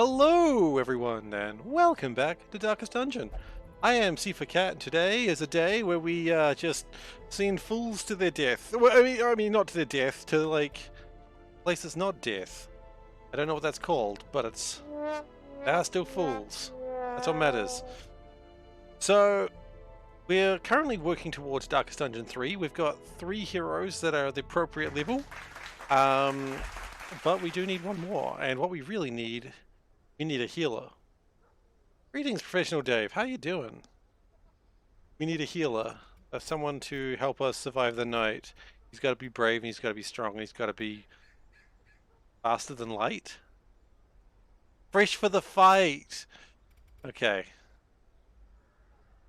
Hello everyone and welcome back to Darkest Dungeon. I am SeiferKatt and today is a day where we just send fools to their death. Well, I mean not to their death, to like places not death. I don't know what that's called, but they are still fools. That's what matters. So we're currently working towards Darkest Dungeon 3. We've got 3 heroes that are the appropriate level. But we do need one more, and what we really need, we need a healer. Greetings, Professional Dave. How you doing? We need a healer, someone to help us survive the night. He's got to be brave, and he's got to be strong, and he's got to be faster than light. Fresh for the fight. Okay.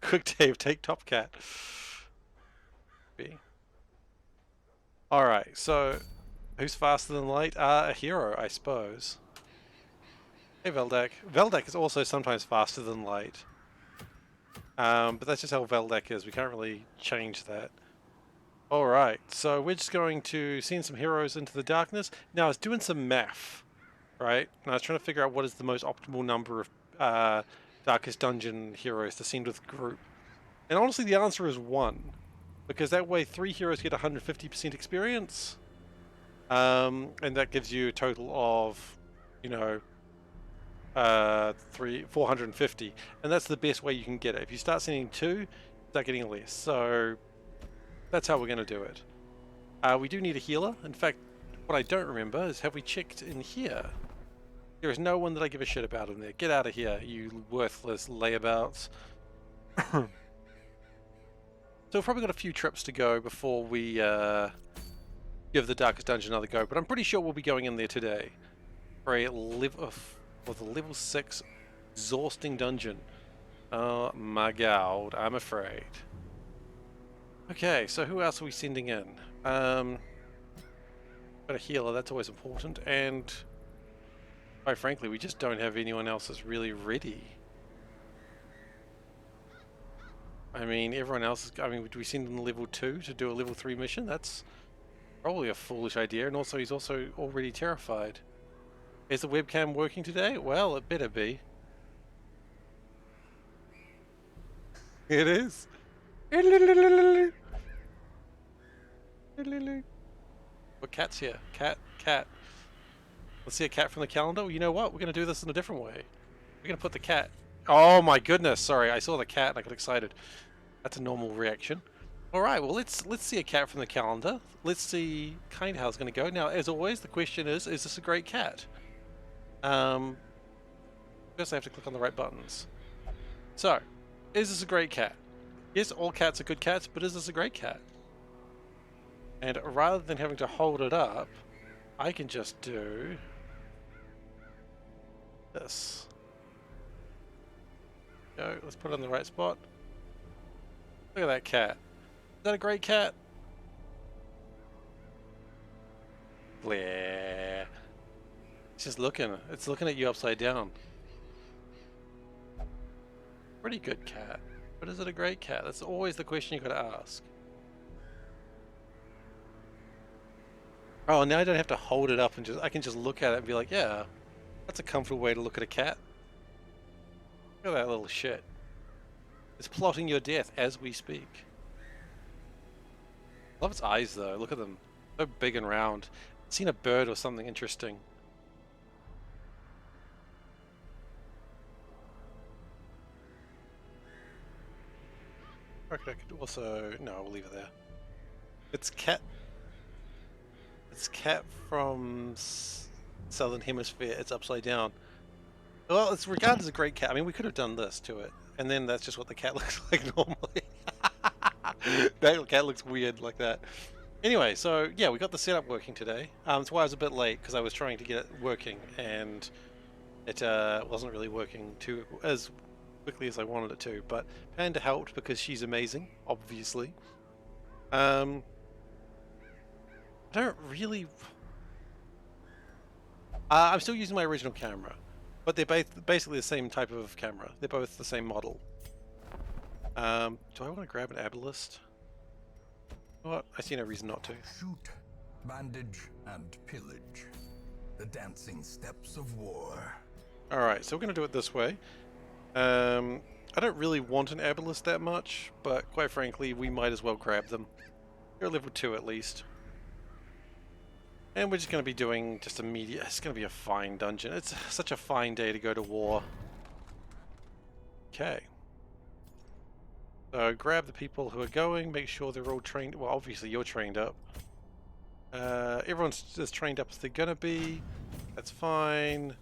Quick, Dave. Take Top Cat. All right. So, who's faster than light? A hero, I suppose. Hey, Veldak. Veldak is also sometimes faster than light. But that's just how Veldak is. We can't really change that. Alright, so we're just going to send some heroes into the darkness. Now, I was doing some math, right? And I was trying to figure out what is the most optimal number of Darkest Dungeon heroes to send with the group. And honestly, the answer is 1. Because that way 3 heroes get 150% experience. And that gives you a total of, you know, 450. And that's the best way you can get it. If you start sending 2, you start getting less. So that's how we're going to do it. We do need a healer. In fact, what I don't remember is, have we checked in here? There is no one that I give a shit about in there. Get out of here, you worthless layabouts. So we've probably got a few trips to go before we give the Darkest Dungeon another go, but I'm pretty sure we'll be going in there today for the level 6 exhausting dungeon. Oh my god, I'm afraid. Okay, so who else are we sending in? Got a healer, that's always important, and quite frankly, we just don't have anyone else that's really ready. I mean, everyone else is, do we send them level 2 to do a level 3 mission? That's probably a foolish idea, and also he's also already terrified. Is the webcam working today? Well, it better be. It is. What cat's here? Cat. Let's see a cat from the calendar. Well, you know what? We're going to do this in a different way. We're going to put the cat... Oh my goodness, sorry. I saw the cat and I got excited. That's a normal reaction. Alright, well let's see a cat from the calendar. Let's see kind of how it's going to go. Now, as always, the question is this a great cat? First I have to click on the right buttons. So, is this a great cat? Yes, all cats are good cats, but is this a great cat? And rather than having to hold it up, I can just do this. Go, let's put it in the right spot. Look at that cat. Is that a great cat? Bleh. It's just looking. It's looking at you upside down. Pretty good cat. But is it a great cat? That's always the question you gotta ask. Oh, now I don't have to hold it up and I can just look at it and be like, yeah, that's a comfortable way to look at a cat. Look at that little shit. It's plotting your death as we speak. Love its eyes though, look at them. So big and round. I've seen a bird or something interesting. I could also... No, we'll leave it there. It's cat. It's cat from Southern Hemisphere. It's upside down. Well, it's regarded as a great cat. I mean, we could have done this to it. And then that's just what the cat looks like normally. That cat looks weird like that. Anyway, so yeah, we got the setup working today. That's why I was a bit late, because I was trying to get it working, and it wasn't really working as quickly as I wanted it to. But Panda helped because she's amazing, obviously. I don't really... I'm still using my original camera, but they're basically the same type of camera. They're both the same model. Do I want to grab an abalist? You know what? I see no reason not to. Shoot, bandage, and pillage. The dancing steps of war. Alright, so we're going to do it this way. I don't really want an Abalist that much, but quite frankly, we might as well grab them. They're level 2 at least. And we're just going to be doing just immediate... It's going to be a fine dungeon. It's such a fine day to go to war. Okay. So grab the people who are going, make sure they're all trained. Well, obviously you're trained up. Everyone's as trained up as they're going to be. That's fine.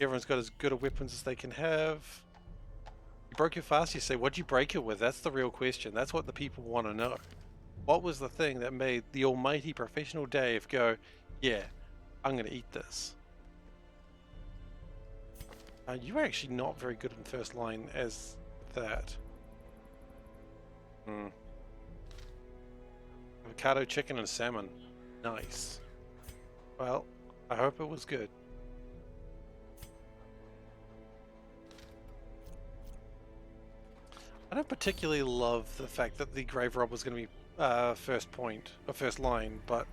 Everyone's got as good a weapons as they can have. You broke your fast, you say, what'd you break it with? That's the real question. That's what the people want to know. What was the thing that made the almighty professional Dave go, yeah, I'm going to eat this? You're actually not very good in first line as that. Avocado, chicken, and salmon. Nice. Well, I hope it was good. I don't particularly love the fact that the grave robber is going to be first point, or first line, but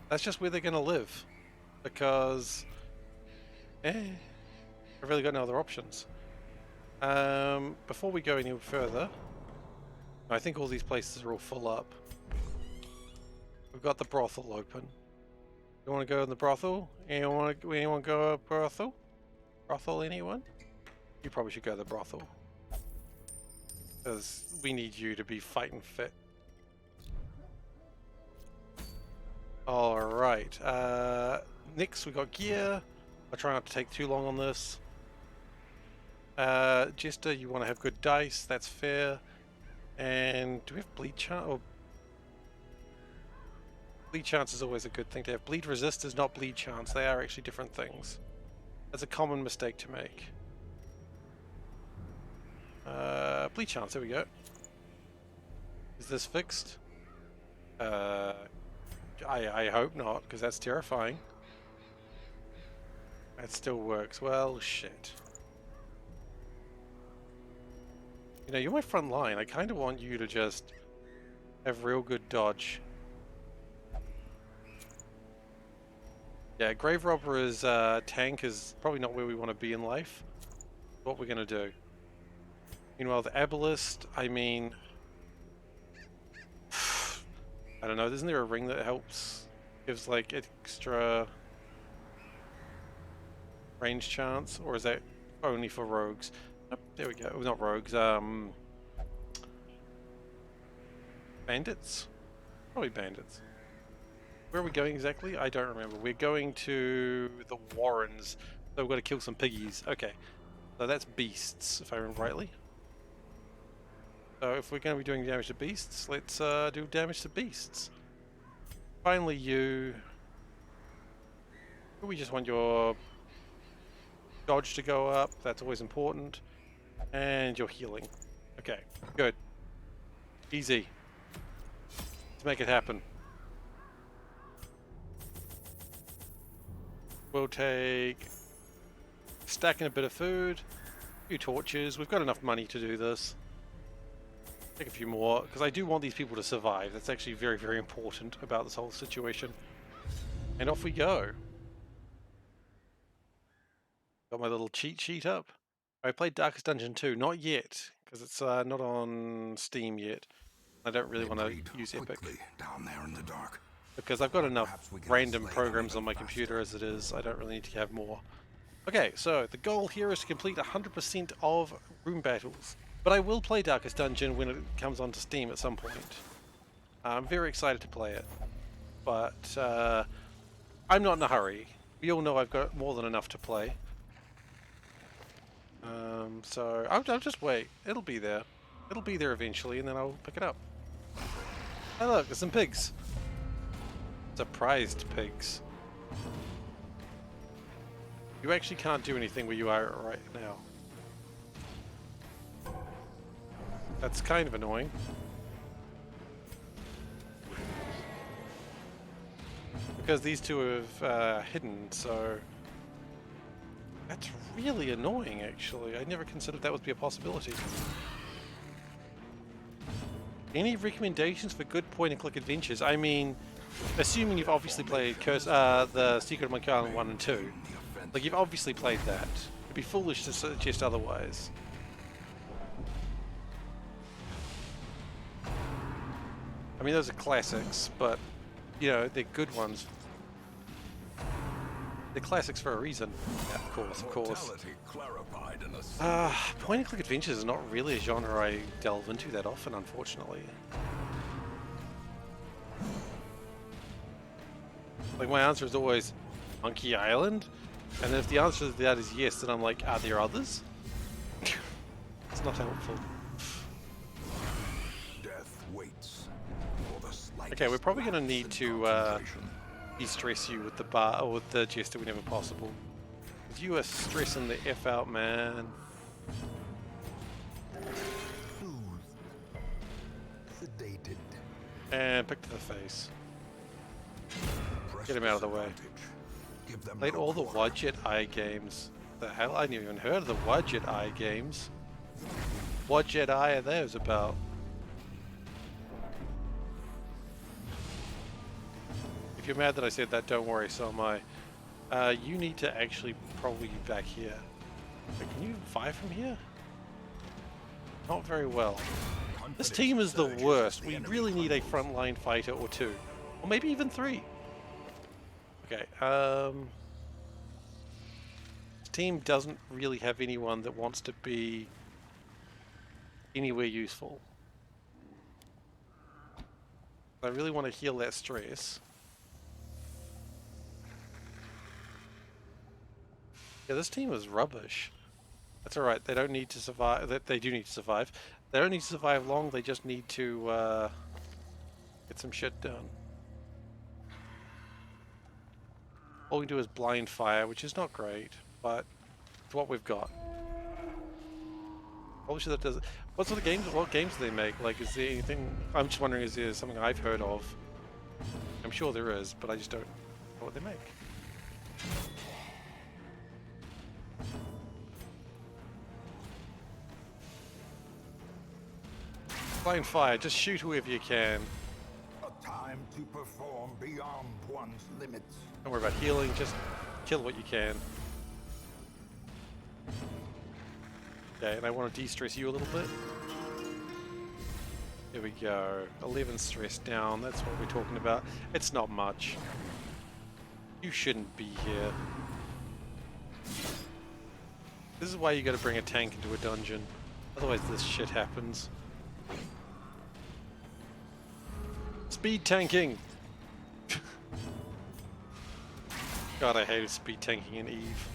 that's just where they're going to live. Because, I've really got no other options. Before we go any further, I think all these places are all full up. We've got the brothel open. You want to go in the brothel? Anyone go to a brothel? Brothel, anyone? You probably should go to the brothel. Because we need you to be fighting fit. Alright. Next we got gear. I'll try not to take too long on this. Jester, you want to have good dice, that's fair. And do we have bleed chance? Oh, bleed chance is always a good thing to have. Bleed resist is not bleed chance, they are actually different things. That's a common mistake to make. Bleed chance, there we go. Is this fixed? I hope not, because that's terrifying. That still works. Well, shit. You know, you're my front line. I kind of want you to just have real good dodge. Yeah, Grave Robber is tank is probably not where we want to be in life. What we're going to do. Meanwhile, the Abalist, I mean... I don't know, isn't there a ring that helps? Gives like extra range chance? Or is that only for rogues? Oh, there we go. Oh, not rogues, bandits? Probably bandits. Where are we going exactly? I don't remember. We're going to the Warrens. So we've got to kill some piggies. Okay. So that's beasts, if I remember rightly. So if we're going to be doing damage to beasts, let's do damage to beasts. Finally you. We just want your dodge to go up. That's always important. And your healing. Okay, good. Easy. Let's make it happen. We'll take a stack and a bit of food, a few torches. We've got enough money to do this. Take a few more, because I do want these people to survive. That's actually very, very important about this whole situation. And off we go. Got my little cheat sheet up. I played Darkest Dungeon 2, not yet, because it's not on Steam yet. I don't really want to use Epic. Down there in the dark. Because I've got enough random programs on my computer as it is. I don't really need to have more. Okay, so the goal here is to complete 100% of room battles. But I will play Darkest Dungeon when it comes onto Steam at some point. I'm very excited to play it. But I'm not in a hurry. We all know I've got more than enough to play. So I'll just wait. It'll be there. It'll be there eventually, and then I'll pick it up. Hey look, there's some pigs. Surprised pigs. You actually can't do anything where you are right now. That's kind of annoying. Because these two have hidden, so... That's really annoying, actually. I never considered that would be a possibility. Any recommendations for good point-and-click adventures? I mean, assuming you've obviously played the Secret of Monkey Island 1 and 2. Like, you've obviously played that. be foolish to suggest otherwise. I mean, those are classics, but, you know, they're good ones. They're classics for a reason. Yeah, of course, of course. Point-and-click adventures is not really a genre I delve into that often, unfortunately. Like, my answer is always Monkey Island, and if the answer to that is yes, then I'm like, are there others? It's not helpful. Death waits for the slightest. Okay, we're probably going to need to de-stress you with the bar or with the jester whenever possible. You are stressing the F out, man. Sedated. And pick to the face. Get him out of the way. Played all the Wadjet Eye games. The hell? I never even heard of the Wadjet Eye games. What Jedi are those about? If you're mad that I said that, don't worry, so am I. You need to actually probably be back here. Wait, can you fire from here? Not very well. This team is the worst. We really need a frontline fighter or two. Or maybe even three. Okay, this team doesn't really have anyone that wants to be anywhere useful. I really want to heal that stress. Yeah, this team is rubbish. That's alright, they don't need to survive. They do need to survive. They don't need to survive long, they just need to get some shit done. All we do is blind fire, which is not great, but it's what we've got. Probably sure that does. What sort of games? What games do they make? Like, is there anything? I'm just wondering, is there something I've heard of? I'm sure there is, but I just don't know what they make. Blind fire, just shoot whoever you can. A time to perform beyond one's limits. Don't worry about healing, just kill what you can. Okay, and I want to de-stress you a little bit. Here we go. 11 stress down, that's what we're talking about. It's not much. You shouldn't be here. This is why you gotta bring a tank into a dungeon. Otherwise this shit happens. Speed tanking! God, I hated speed tanking in Eve.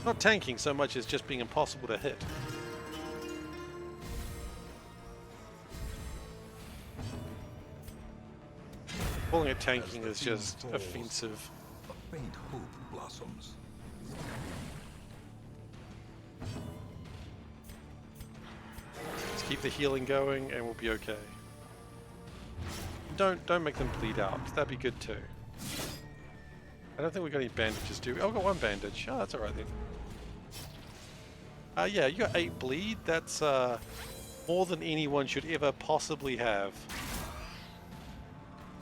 Not tanking so much as just being impossible to hit. Calling it tanking is just offensive. A faint hope blossoms. Just keep the healing going and we'll be okay. Don't make them bleed out. That'd be good too. I don't think we got any bandages, do we? Oh, we got one bandage. Oh, that's alright then. Yeah, you got 8 bleed. That's more than anyone should ever possibly have.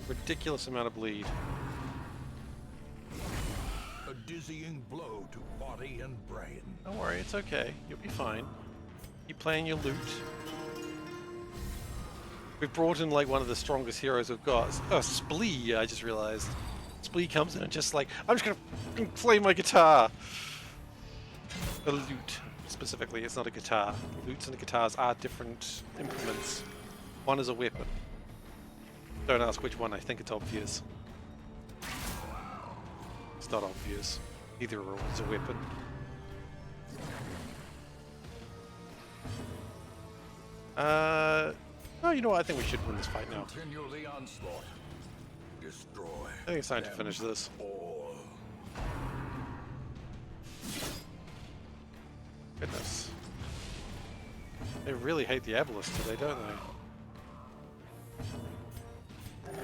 Ridiculous amount of bleed. A dizzying blow to body and brain. Don't worry, it's okay. You'll be fine. Keep playing your loot. We've brought in like one of the strongest heroes we've got. Oh, Splee, I just realized. Splee comes in and just like, I'm just gonna play my guitar. The lute, specifically, it's not a guitar. Lutes and guitars are different implements. One is a weapon. Don't ask which one, I think it's obvious. It's not obvious. Either is a weapon. Oh, you know what? I think we should win this fight now. Continue the onslaught. Destroy. I think it's time to finish this. All. Goodness. They really hate the Aboleth today, don't they?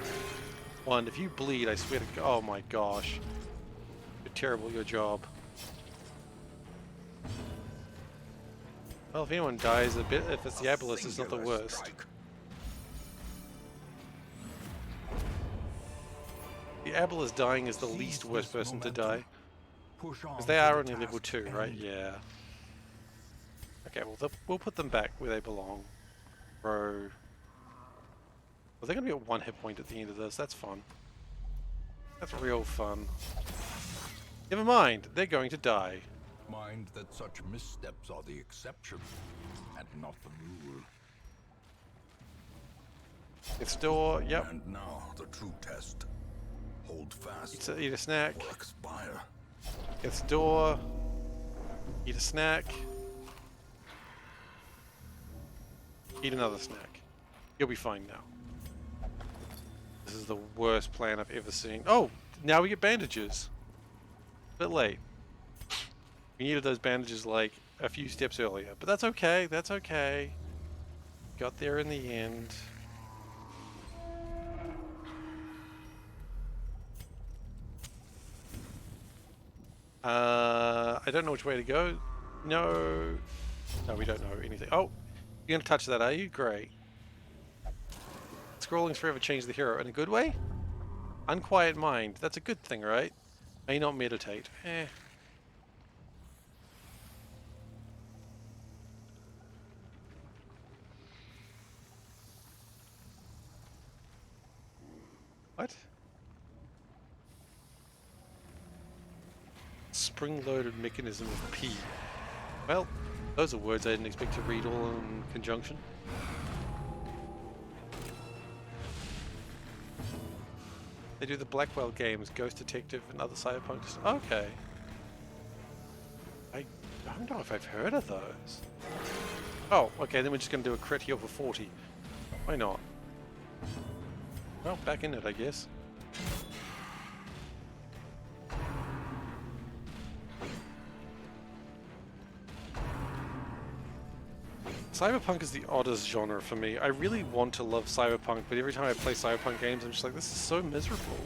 One, if you bleed, I swear to God. Oh my gosh. You're terrible at your job. Well, if anyone dies a bit, if it's the Aboleth, it's not the worst. Strike. The Aboleth dying is the least worst person to die. push on Because they to are the only level task's 2, right? end. Yeah. Okay, well, we'll put them back where they belong. Bro. Well, they're going to be at 1 hit point at the end of this. That's fun. That's real fun. Never mind, they're going to die. Mind that such missteps are the exception, and not the rule. It's door, yep. And now the true test. Hold fast Eat a snack. or expire. It's door. Eat a snack. Eat another snack. You'll be fine now. This is the worst plan I've ever seen. Oh, now we get bandages. Bit late. We needed those bandages like a few steps earlier, but that's okay. That's okay. Got there in the end. I don't know which way to go. No. No, we don't know anything. Oh, you're gonna touch that, are you? Great. Scrolling's forever changed the hero in a good way? Unquiet mind. That's a good thing, right? May not meditate. Eh. What? Spring-loaded mechanism of P. Well, those are words I didn't expect to read all in conjunction. They do the Blackwell games, Ghost Detective and other cyberpunks. Okay. I don't know if I've heard of those. Oh, okay, then we're just going to do a crit heal for 40. Why not? Well, back in it, I guess. Cyberpunk is the oddest genre for me. I really want to love Cyberpunk, but every time I play Cyberpunk games, I'm just like, this is so miserable.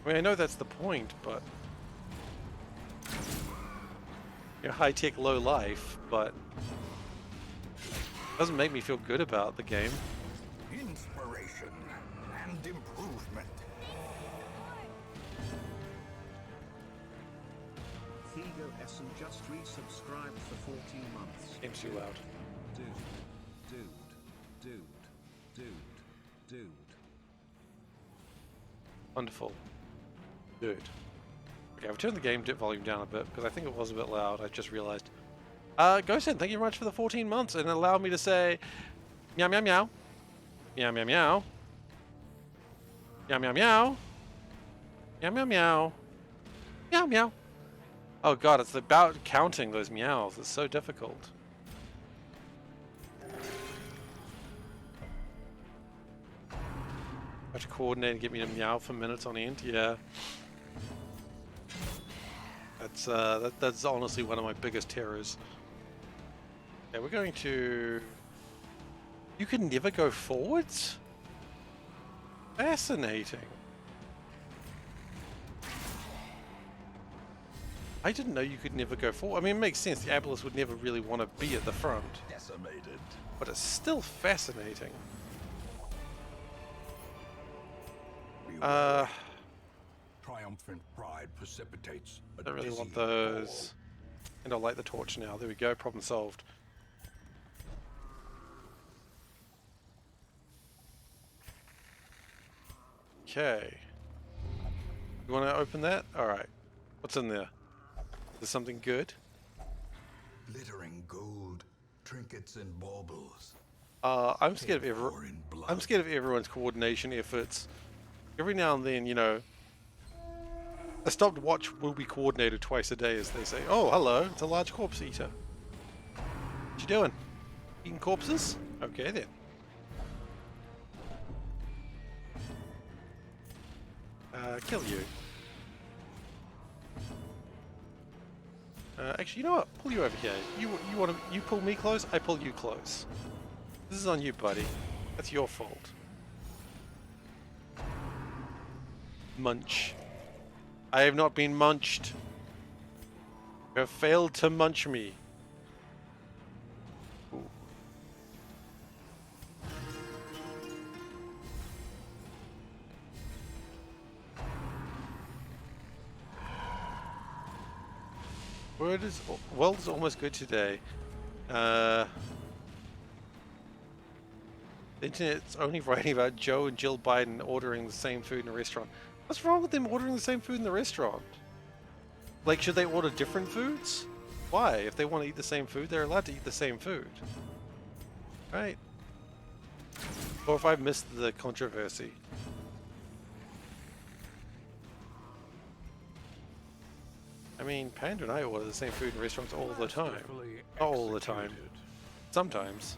I mean, I know that's the point, but... You know, high-tech, low life, but... It doesn't make me feel good about the game. Inspiration and improvement. Thigo Essen just resubscribed for 14 months. Game's too loud. Dude. Wonderful. Good. Okay, I've turned the game volume down a bit, because I think it was a bit loud, I just realized. Ghostin, thank you very much for the 14 months, and allow me to say... Meow meow meow. Meow meow meow. Meow meow meow. Meow meow meow. Meow meow. Oh god, it's about counting those meows. It's so difficult. I have to coordinate and get me to meow for minutes on end. Yeah. That's honestly one of my biggest terrors. Yeah, we're going to... You can never go forwards? Fascinating. I didn't know you could never go forward. I mean, it makes sense. The Aboleth would never really want to be at the front. Decimated. But it's still fascinating. Beware. Triumphant pride precipitates a I don't really want dizzying those. And I'll light the torch now. There we go. Problem solved. Okay. You want to open that? Alright. What's in there? Is there something good? fall. Glittering gold, trinkets and baubles. I'm scared of Pour in blood. I'm scared of everyone's coordination efforts. Every now and then, you know, a stopped watch will be coordinated twice a day, as they say. Oh, hello, it's a large corpse eater. What you doing? Eating corpses? Okay then. Kill you. Actually, you know what? Pull you over here. You pull me close, I pull you close. This is on you, buddy. That's your fault. Munch. I have not been munched. You have failed to munch me. Ooh. World is almost good today. The internet's only writing about Joe and Jill Biden ordering the same food in a restaurant. What's wrong with them ordering the same food in the restaurant? Like, should they order different foods? Why? If they want to eat the same food, they're allowed to eat the same food. Right? Or if I've missed the controversy. I mean, Panda and I order the same food in restaurants all the time. Not all the time. Sometimes.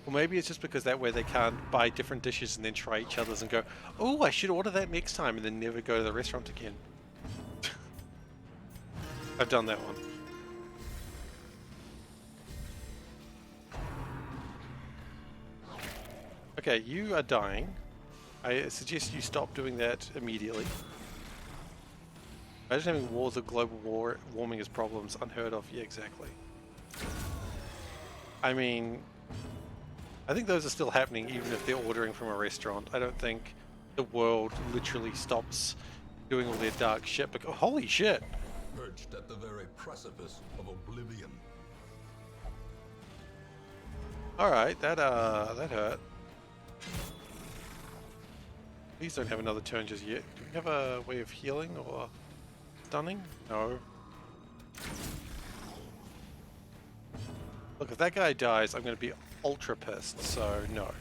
Or maybe it's just because that way they can't buy different dishes and then try each other's and go, oh, I should order that next time, and then never go to the restaurant again. I've done that one. Okay, you are dying. I suggest you stop doing that immediately. Imagine having wars of global warming as problems. Unheard of. Yeah, exactly. I mean, I think those are still happening even if they're ordering from a restaurant. I don't think the world literally stops doing all their dark shit. But holy shit! Perched at the very precipice of oblivion. Alright, that hurt. Please don't have another turn just yet. Do we have a way of healing or stunning? No. Look, if that guy dies, I'm going to be ultra pissed, so no.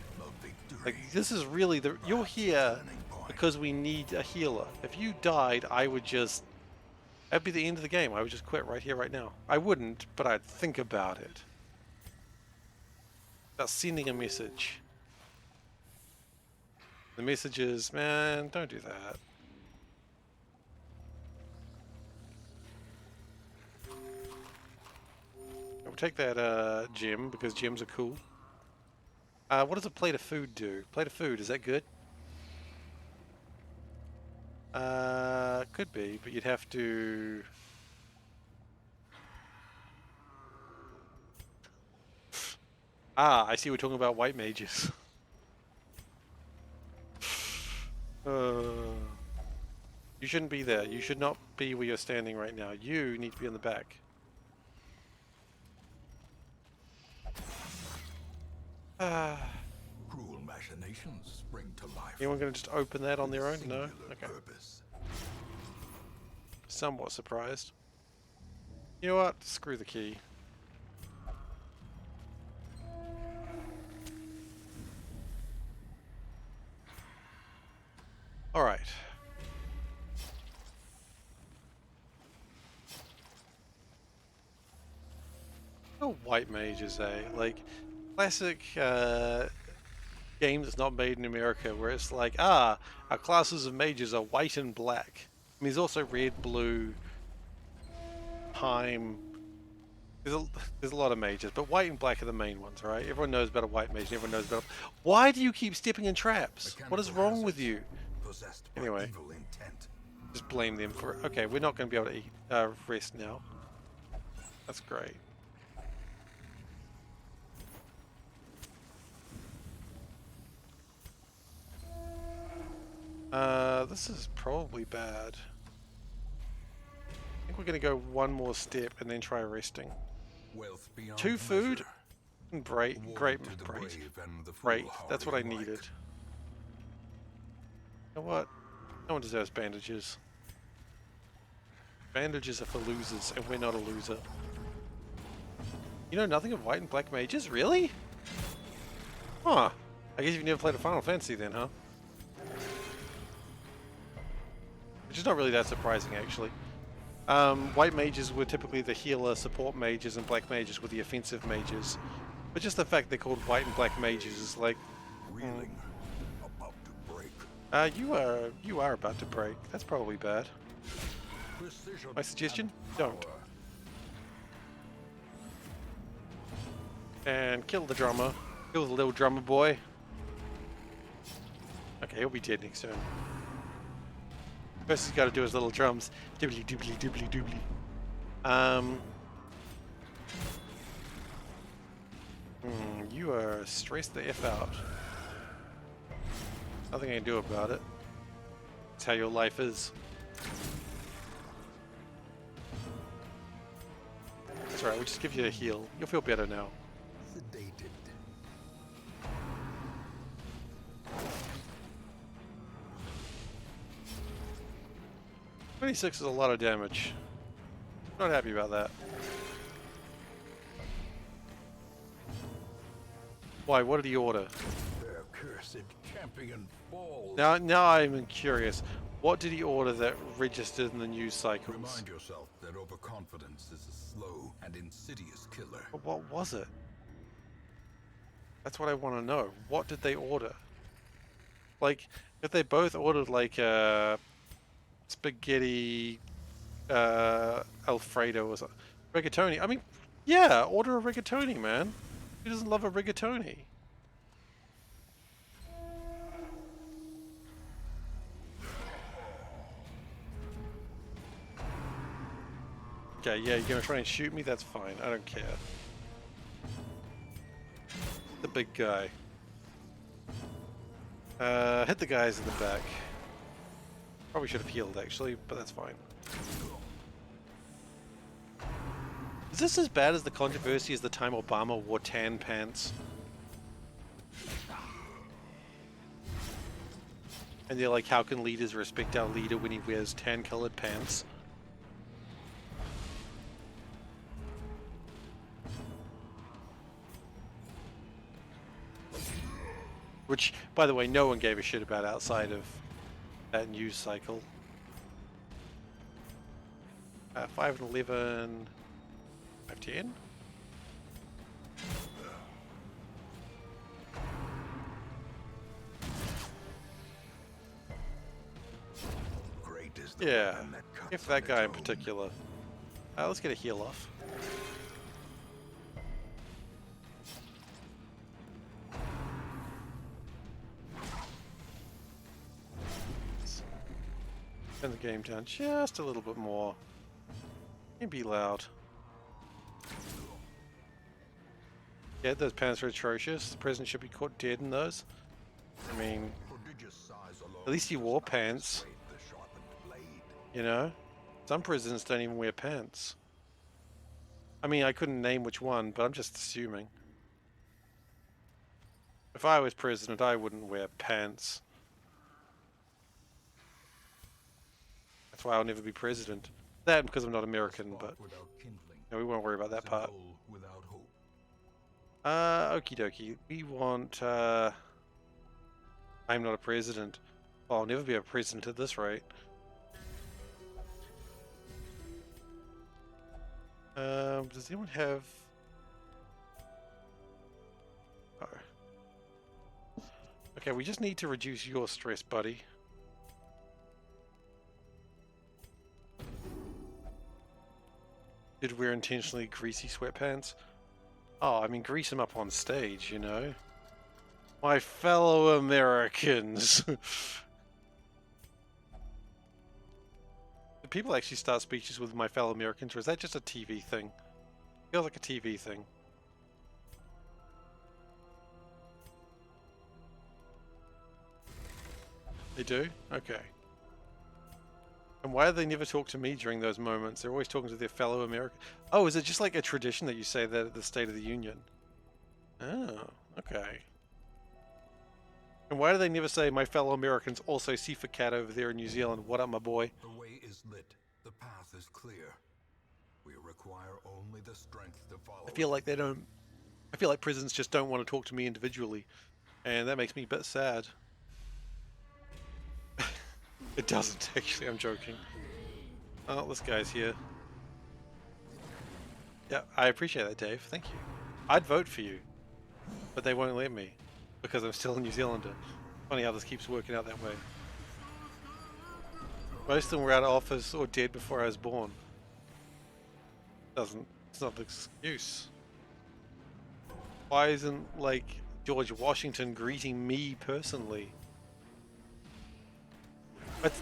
Like, this is really the... You're here because we need a healer. If you died, I would just... That'd be the end of the game. I would just quit right here, right now. I wouldn't, but I'd think about it. About sending a message. The message is, man, don't do that. We'll take that gem, because gems are cool. What does a plate of food do? Plate of food, is that good? Could be, but you'd have to... I see we're talking about white mages. You shouldn't be there. You should not be where you're standing right now. You need to be in the back. Cruel machinations spring to life. Anyone going to just open that on their own? No? Okay. Purpose. Somewhat surprised. You know what? Screw the key. Alright. Oh, white mages, eh? Like, classic game that's not made in America, where it's like, our classes of mages are white and black. I mean, there's also red, blue, time. There's a lot of mages, but white and black are the main ones, right? Everyone knows about a white mage, and everyone knows about Why do you keep stepping in traps? What is wrong with you? Anyway, just blame them for it. Okay, we're not going to be able to eat, rest now. That's great. This is probably bad. I think we're going to go one more step and then try resting. Wealth beyond 2 food? measure. Great. That's what I needed. You know what? No one deserves bandages. Bandages are for losers, and we're not a loser. You know nothing of white and black mages? Really? Huh. I guess you've never played a Final Fantasy then, huh? Which is not really that surprising, actually. White mages were typically the healer support mages, and black mages were the offensive mages. But just the fact they're called white and black mages is like... Reeling, about to break. You are about to break. That's probably bad. Precision My suggestion? and Don't. power. And kill the drummer. Kill the little drummer boy. Okay, he'll be dead next turn. First he's got to do his little drums. Doobly doobly doobly doobly. You are stressed the F out. Nothing I can do about it. It's how your life is. That's alright, we'll just give you a heal. You'll feel better now. Sedated. 26 is a lot of damage. Not happy about that. Why? What did he order? Their cursed champion falls. Now I'm curious. What did he order that registered in the news cycles? Remind yourself that overconfidence is a slow and insidious killer. But what was it? That's what I want to know. What did they order? Like, if they both ordered like spaghetti, Alfredo or something, rigatoni. I mean, yeah, order a rigatoni, man. Who doesn't love a rigatoni? Okay, yeah, you're gonna try and shoot me? That's fine. I don't care. The big guy. Hit the guys in the back. Probably should have healed, actually, but that's fine. Is this as bad as the controversy as the time Obama wore tan pants? And they're like, how can leaders respect our leader when he wears tan-colored pants? Which, by the way, no one gave a shit about outside of that news cycle. 5 and 11... 5-10? Great is the Yeah, weapon that cuts if on that guy in its own. particular. Let's get a heal off. Turn the game down just a little bit more. And be loud. Yeah, those pants are atrocious. The president should be caught dead in those. I mean, Prodigious size alone at least he does wore not pants. persuade the sharpened blade. You know? Some presidents don't even wear pants. I mean, I couldn't name which one, but I'm just assuming. If I was president, I wouldn't wear pants. That's why I'll never be president. That because I'm not American, but Spark without kindling no, we won't worry about is that a part. goal without hope. Okie dokie. We want, I'm not a president. Well, I'll never be a president at this rate. Does anyone have... Oh. Okay, we just need to reduce your stress, buddy. Did wear intentionally greasy sweatpants? Oh, I mean, grease them up on stage, you know? My fellow Americans! Do people actually start speeches with my fellow Americans, or is that just a TV thing? Feels like a TV thing. They do? Okay. And why do they never talk to me during those moments? They're always talking to their fellow Americans. Oh, is it just like a tradition that you say that at the State of the Union? Oh, okay. And why do they never say, my fellow Americans, also SeiferKatt over there in New Zealand, what up, my boy? The way is lit. The path is clear. We require only the strength to follow. I feel like they don't... I feel like presidents just don't want to talk to me individually. And that makes me a bit sad. It doesn't, actually, I'm joking. Oh, this guy's here. Yeah, I appreciate that, Dave. Thank you. I'd vote for you. But they won't let me. Because I'm still a New Zealander. Funny how this keeps working out that way. Most of them were out of office or dead before I was born. It's not an excuse. Why isn't, like, George Washington greeting me personally?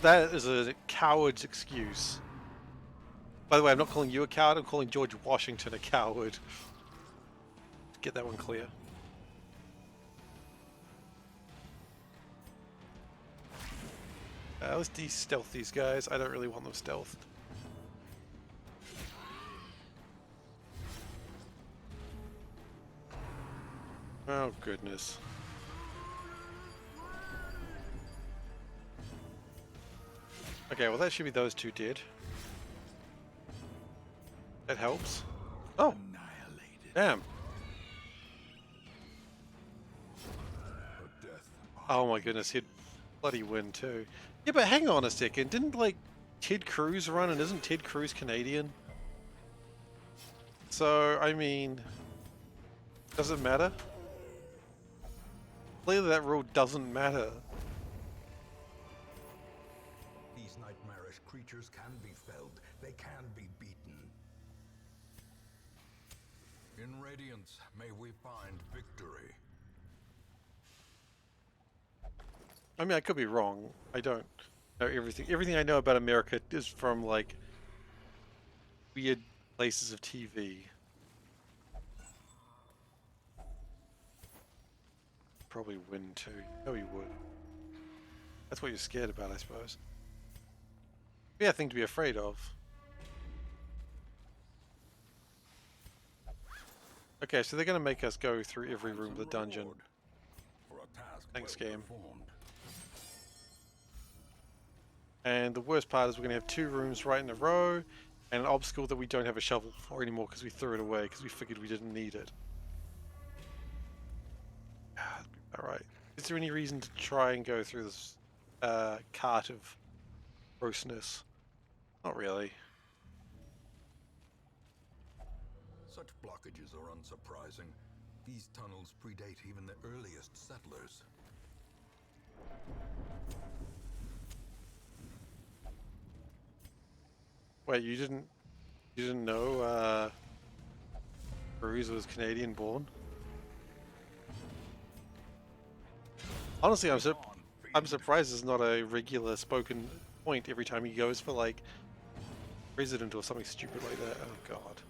That is a coward's excuse. By the way, I'm not calling you a coward, I'm calling George Washington a coward. Get that one clear. Let's de-stealth these guys. I don't really want them stealthed. Oh, goodness. Okay, well that should be those two dead. That helps. Oh! Damn. Oh my goodness, he'd bloody win too. Yeah, but hang on a second. Didn't, like, Ted Cruz run, and isn't Ted Cruz Canadian? So, I mean... Does it matter? Clearly that rule doesn't matter. These nightmarish creatures can be felled. They can be beaten. In Radiance, may we find victory. I mean, I could be wrong. I don't know everything. Everything I know about America is from, like, weird places of TV. Probably win too. No, he would. That's what you're scared about, I suppose. Yeah, thing to be afraid of. Okay, so they're going to make us go through every room of the dungeon. For a task Thanks, well game. performed. And the worst part is we're going to have 2 rooms right in a row, and an obstacle that we don't have a shovel for anymore because we threw it away because we figured we didn't need it. Alright. Is there any reason to try and go through this cart of grossness? Not really. Such blockages are unsurprising. These tunnels predate even the earliest settlers. Wait, you didn't know Cruz was Canadian born? Honestly, I'm surprised there's not a regular spoken point every time he goes for, like, president or something stupid like that. Oh god.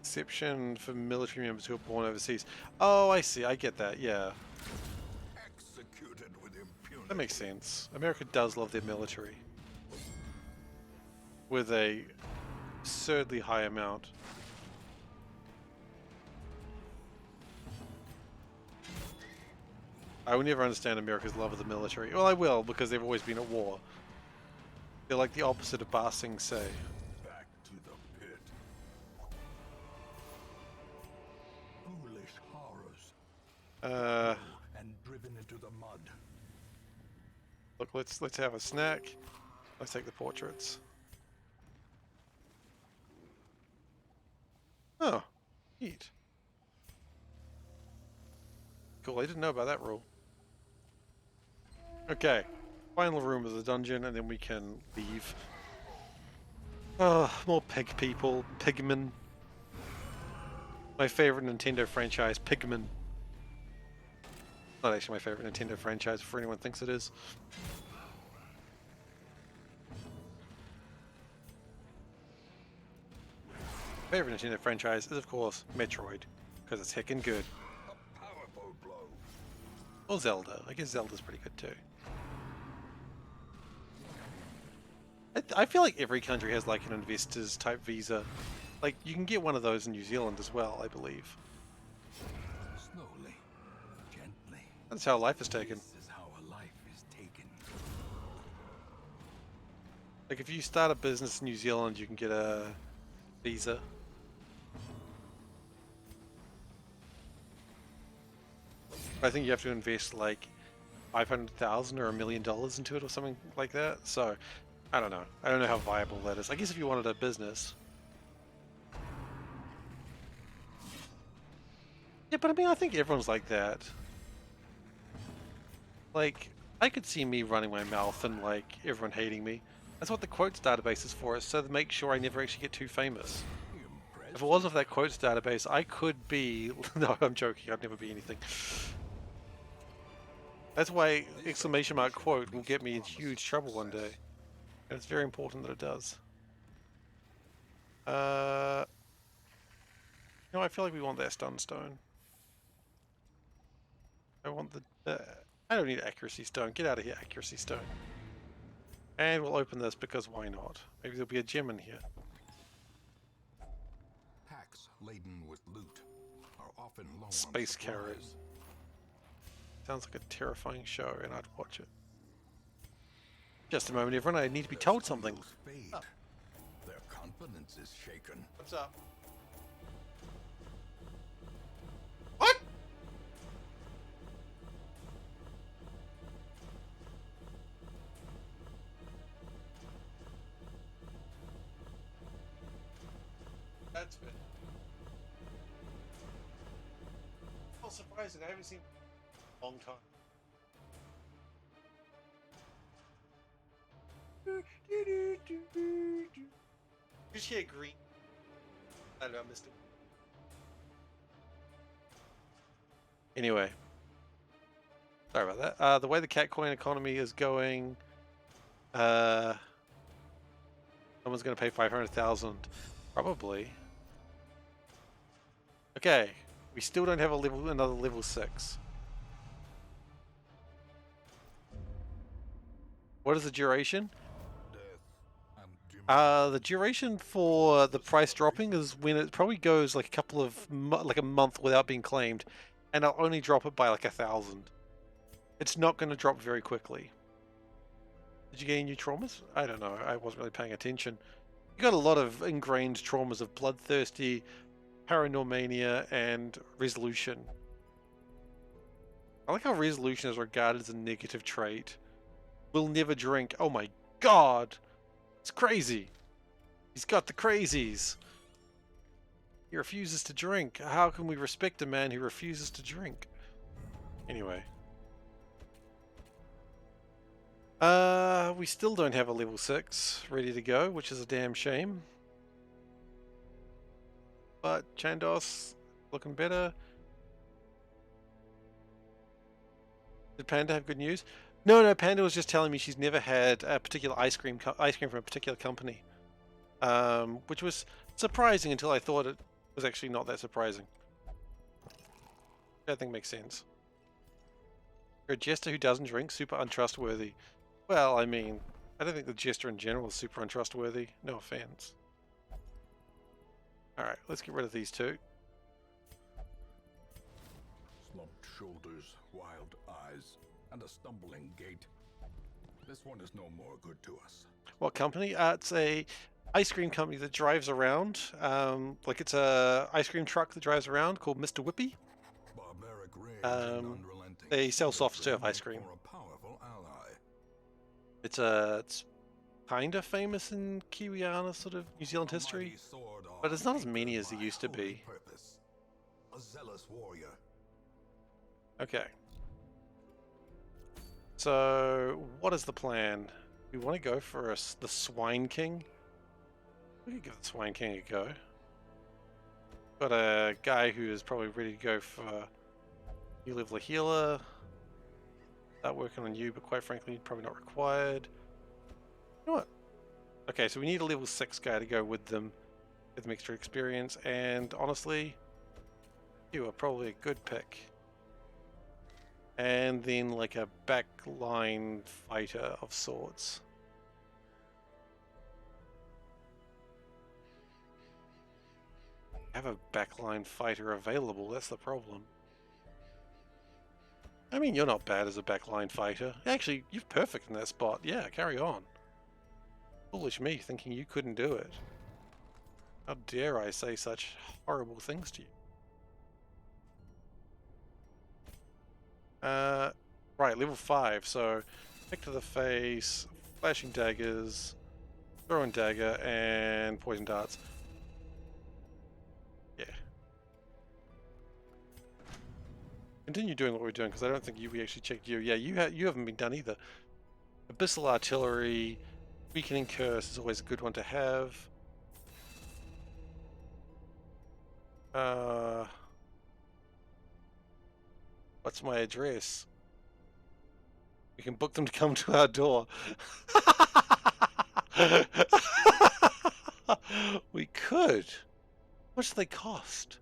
Exception for military members who are born overseas. Oh, I see. I get that. Yeah, Executed with impunity. that makes sense. America does love their military, with a absurdly high amount. I will never understand America's love of the military. Well, I will, because they've always been at war. They're like the opposite of Ba Sing Se. Back to the pit. Foolish horrors. And driven into the mud. Look, let's have a snack. Let's take the portraits. Oh, neat. Cool, I didn't know about that rule. Okay, final room of the dungeon, and then we can leave. Oh, more pig people. Pigmen. My favorite Nintendo franchise, Pigmen. Not actually my favorite Nintendo franchise, if anyone thinks it is. Favorite Nintendo franchise is, of course, Metroid, because it's heckin' good. A powerful blow. Or Zelda. I guess Zelda's pretty good too. I feel like every country has like an investors type visa. Like, you can get one of those in New Zealand as well, I believe. Slowly, gently. That's how life is taken. This is how a life is taken. Like, if you start a business in New Zealand, you can get a visa. I think you have to invest like 500,000 or $1 million into it or something like that. So, I don't know. I don't know how viable that is. I guess if you wanted a business. Yeah, but I mean, I think everyone's like that. Like, I could see me running my mouth and, like, everyone hating me. That's what the quotes database is for, is so to make sure I never actually get too famous. If it wasn't for that quotes database, I could be... No, I'm joking. I'd never be anything. That's why exclamation mark quote will get me in huge trouble one day. And it's very important that it does. You know, I feel like we want that stun stone. I want the... I don't need accuracy stone. Get out of here, accuracy stone. And we'll open this because why not? Maybe there'll be a gem in here. Packs laden with loot are often low Space on carrot. supplies. Sounds like a terrifying show, and I'd watch it. Just a moment, everyone. I need to be Their told something. squeals fade. Oh. Their confidence is shaken. What's up? What? That's fair. Not surprising. I haven't seen it in a long time. Just hear green. I don't know, I missed it. Anyway. Sorry about that. The way the cat coin economy is going, someone's going to pay 500,000. Probably. Okay. We still don't have another level 6. What is the duration? Death and The duration for the price dropping is when it probably goes like a couple of like a month without being claimed, and I'll only drop it by like 1,000. It's not going to drop very quickly. Did you get any new traumas? I don't know. I wasn't really paying attention. You got a lot of ingrained traumas of bloodthirsty, paranormania, and resolution. I like how resolution is regarded as a negative trait. Will never drink. Oh my god! It's crazy. He's got the crazies. He refuses to drink. How can we respect a man who refuses to drink? Anyway. We still don't have a level 6 ready to go, which is a damn shame. But Chandos looking better. Did Panda have good news? No, Panda was just telling me she's never had a particular ice cream from a particular company, which was surprising until I thought it was actually not that surprising. I think makes sense. You're a jester who doesn't drink, super untrustworthy. Well, I mean, I don't think the jester in general is super untrustworthy. No offense. All right, let's get rid of these two. slumped shoulders, wild eyes, and a stumbling gait. This one is no more good to us. What company? It's a ice cream company that drives around. Like it's a ice cream truck that drives around called Mr. Whippy. Barbaric rage and Um, unrelenting they sell soft savagery serve ice cream. make for a powerful ally. It's kind of famous in Kiwiana, sort of New Zealand A history, mighty sword but it's not as arm many anchored as it by used to holy be. purpose. A zealous warrior. Okay. So, what is the plan? We want to go for the Swine King. We could give the Swine King a go. Got a guy who is probably ready to go for new level healer. Start working on you, but quite frankly, probably not required. You know what? Okay, so we need a level 6 guy to go with them, with some extra experience, and honestly, you are probably a good pick. And then like a backline fighter of sorts. Have a backline fighter available, that's the problem. I mean, you're not bad as a backline fighter. Actually, you're perfect in that spot. Yeah, carry on. Foolish me thinking you couldn't do it. How dare I say such horrible things to you? Right, level 5, so pick to the face, flashing daggers, throwing dagger, and poison darts. Yeah. Continue doing what we're doing, because I don't think we actually checked you. Yeah, you haven't been done either. Abyssal artillery, weakening curse is always a good one to have. What's my address? We can book them to come to our door. We could. How much do they cost?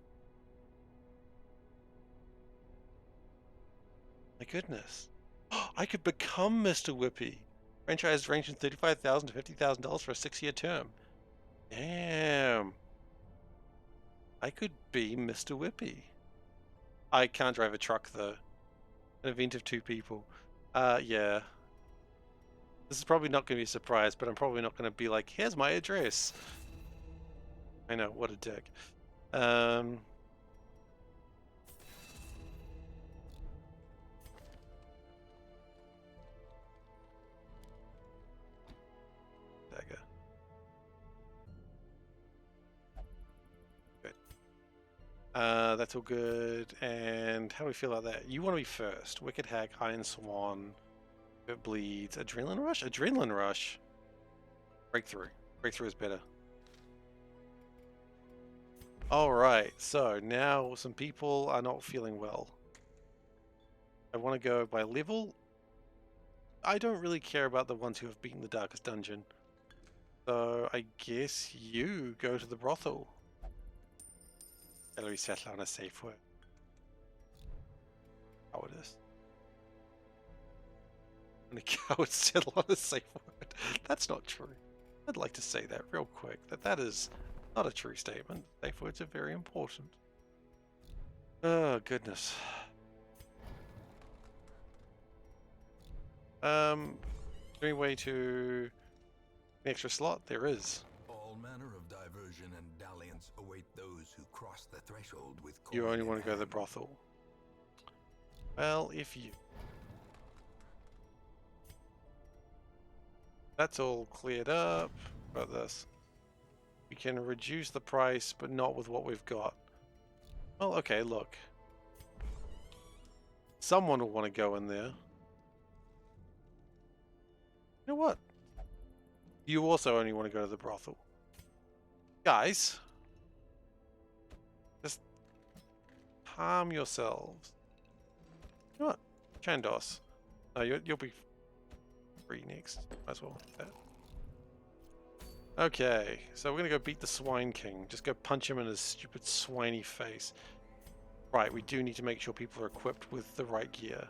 My goodness. I could become Mr. Whippy. Franchise ranging $35,000 to $50,000 for a 6-year term. Damn. I could be Mr. Whippy. I can't drive a truck though. An event of 2 people. Yeah. This is probably not going to be a surprise, but I'm probably not going to be like, here's my address. I know, what a dick. Dagger. Good. That's all good. And how do we feel about that? You want to be first. Wicked Hack, Iron Swan. It bleeds. Adrenaline Rush? Adrenaline Rush. Breakthrough. Breakthrough is better. Alright, so now some people are not feeling well. I want to go by level. I don't really care about the ones who have beaten the Darkest Dungeon. So I guess you go to the brothel. Gallery settle on a safe word. Cowardice. And a coward settle on a safe word. That's not true. I'd like to say that real quick. That is not a true statement. Safe words are very important. Oh, goodness. Is there any way to an extra slot? There is. All manner of diversion and dalliance await those who cross the threshold with You coin only in want to go to the hand. brothel. Well, if you... That's all cleared up. What about this? We can reduce the price, but not with what we've got. Well, okay, look. Someone will want to go in there. You know what? You also only want to go to the brothel. Guys. Just calm yourselves. You know what? Chandos. No, you'll be free next. Might as well. Okay, so we're gonna go beat the Swine King. Just go punch him in his stupid swiney face. Right, we do need to make sure people are equipped with the right gear.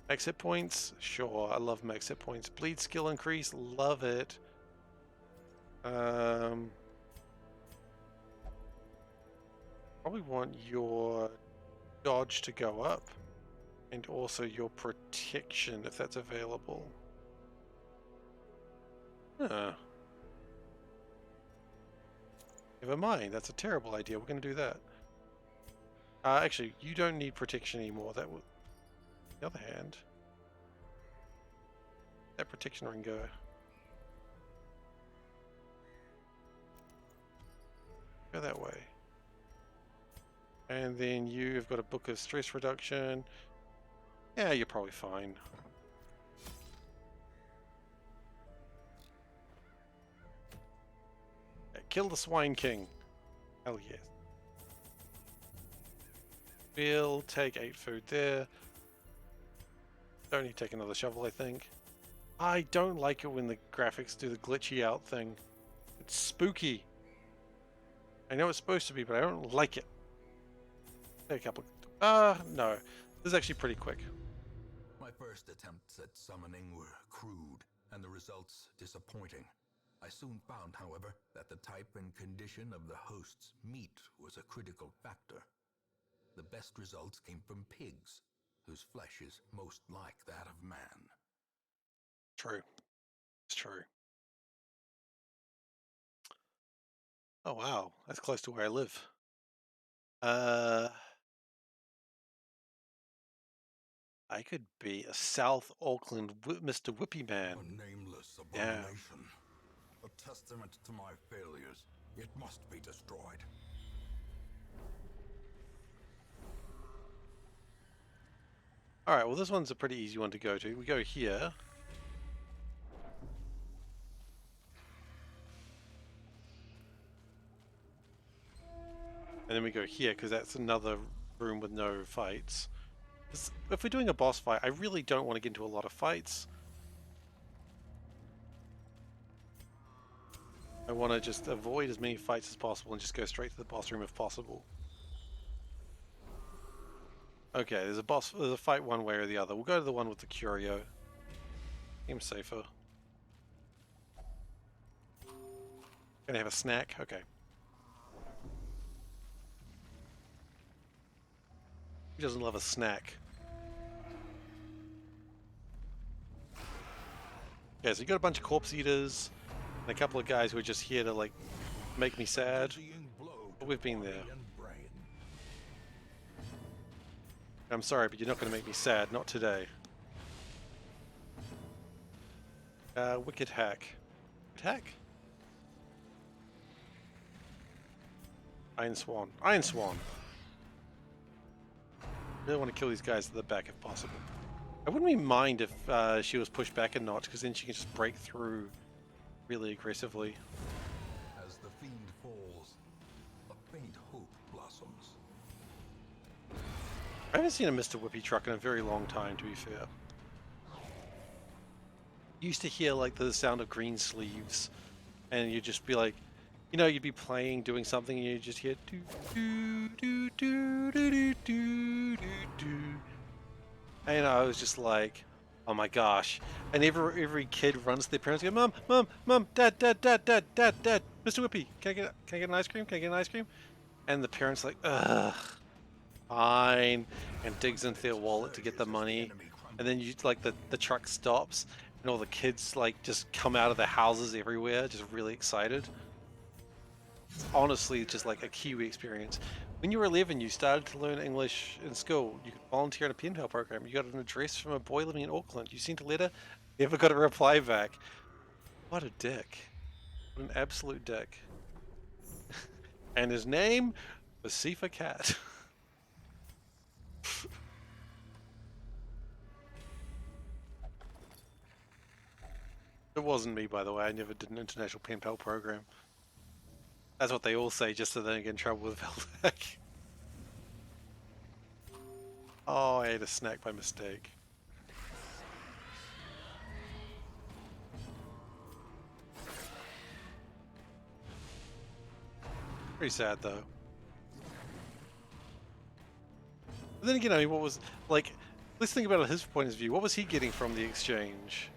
Max hit points? Sure, I love max hit points. Bleed skill increase? Love it. Probably want your dodge to go up. And also your protection, if that's available. Huh. Never mind, that's a terrible idea. We're going to do that. Actually, you don't need protection anymore. That would... On the other hand... That protection ring go. Go that way. And then you've got a book of stress reduction. Yeah, you're probably fine. Yeah, kill the Swine King. Hell yes. We'll take 8 food there. Don't need to take another shovel, I think. I don't like it when the graphics do the glitchy out thing. It's spooky. I know it's supposed to be, but I don't like it. Take a couple. No. This is actually pretty quick. My first attempts at summoning were crude, and the results disappointing. I soon found, however, that the type and condition of the host's meat was a critical factor. The best results came from pigs, whose flesh is most like that of man. True. It's true. Oh wow, that's close to where I live. I could be a South Auckland Mr. Whippy Man. A nameless Yeah. abomination. A testament to my failures. It must be destroyed. Alright, well this one's a pretty easy one to go to. We go here. And then we go here, because that's another room with no fights. If we're doing a boss fight, I really don't want to get into a lot of fights. I want to just avoid as many fights as possible and just go straight to the boss room if possible. Okay, there's a boss. There's a fight one way or the other. We'll go to the one with the curio. Seems safer. Gonna have a snack. Okay. Who doesn't love a snack? Okay, so you got a bunch of corpse eaters and a couple of guys who are just here to like make me sad. But we've been there. I'm sorry, but you're not going to make me sad. Not today. Wicked hack. Wicked hack? Iron Swan. Iron Swan! I really want to kill these guys at the back if possible. I wouldn't mind if she was pushed back a notch, because then she can just break through really aggressively. As the fiend falls, a faint hope blossoms. I haven't seen a Mr. Whippy truck in a very long time, to be fair. You used to hear like the sound of green sleeves, and you'd just be like, you know, you'd be playing, doing something, and you just hear do do do do do do do do. And I was just like, oh my gosh! And every kid runs to their parents, and go, Mom, Mom, Mom, Dad, Dad, Dad, Dad, Dad, Dad, Mr. Whippy, can I get an ice cream? Can I get an ice cream? And the parents like, ugh, fine, and digs into their wallet to get the money, and then you like the truck stops, and all the kids like just come out of their houses everywhere, just really excited. It's honestly just like a Kiwi experience. When you were 11, you started to learn English in school. You could volunteer at a pen pal program. You got an address from a boy living in Auckland. You sent a letter, never got a reply back. What a dick. What an absolute dick. And his name was SeiferKatt. It wasn't me, by the way. I never did an international pen pal program. That's what they all say, just so they don't get in trouble with Veldak. Oh, I ate a snack by mistake. Pretty sad, though. But then again, I mean, what was, like, let's think about it his point of view. What was he getting from the exchange?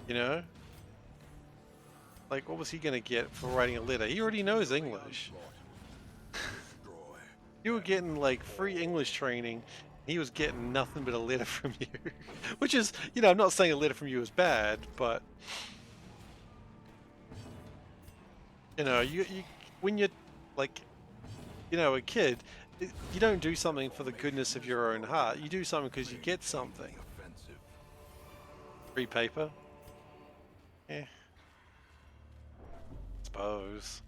You know? Like, what was he going to get for writing a letter? He already knows English. You were getting, like, free English training. He was getting nothing but a letter from you. Which is, you know, I'm not saying a letter from you is bad, but... You know, you when you're, like, you know, a kid, you don't do something for the goodness of your own heart. You do something because you get something. Free paper? Eh. Suppose.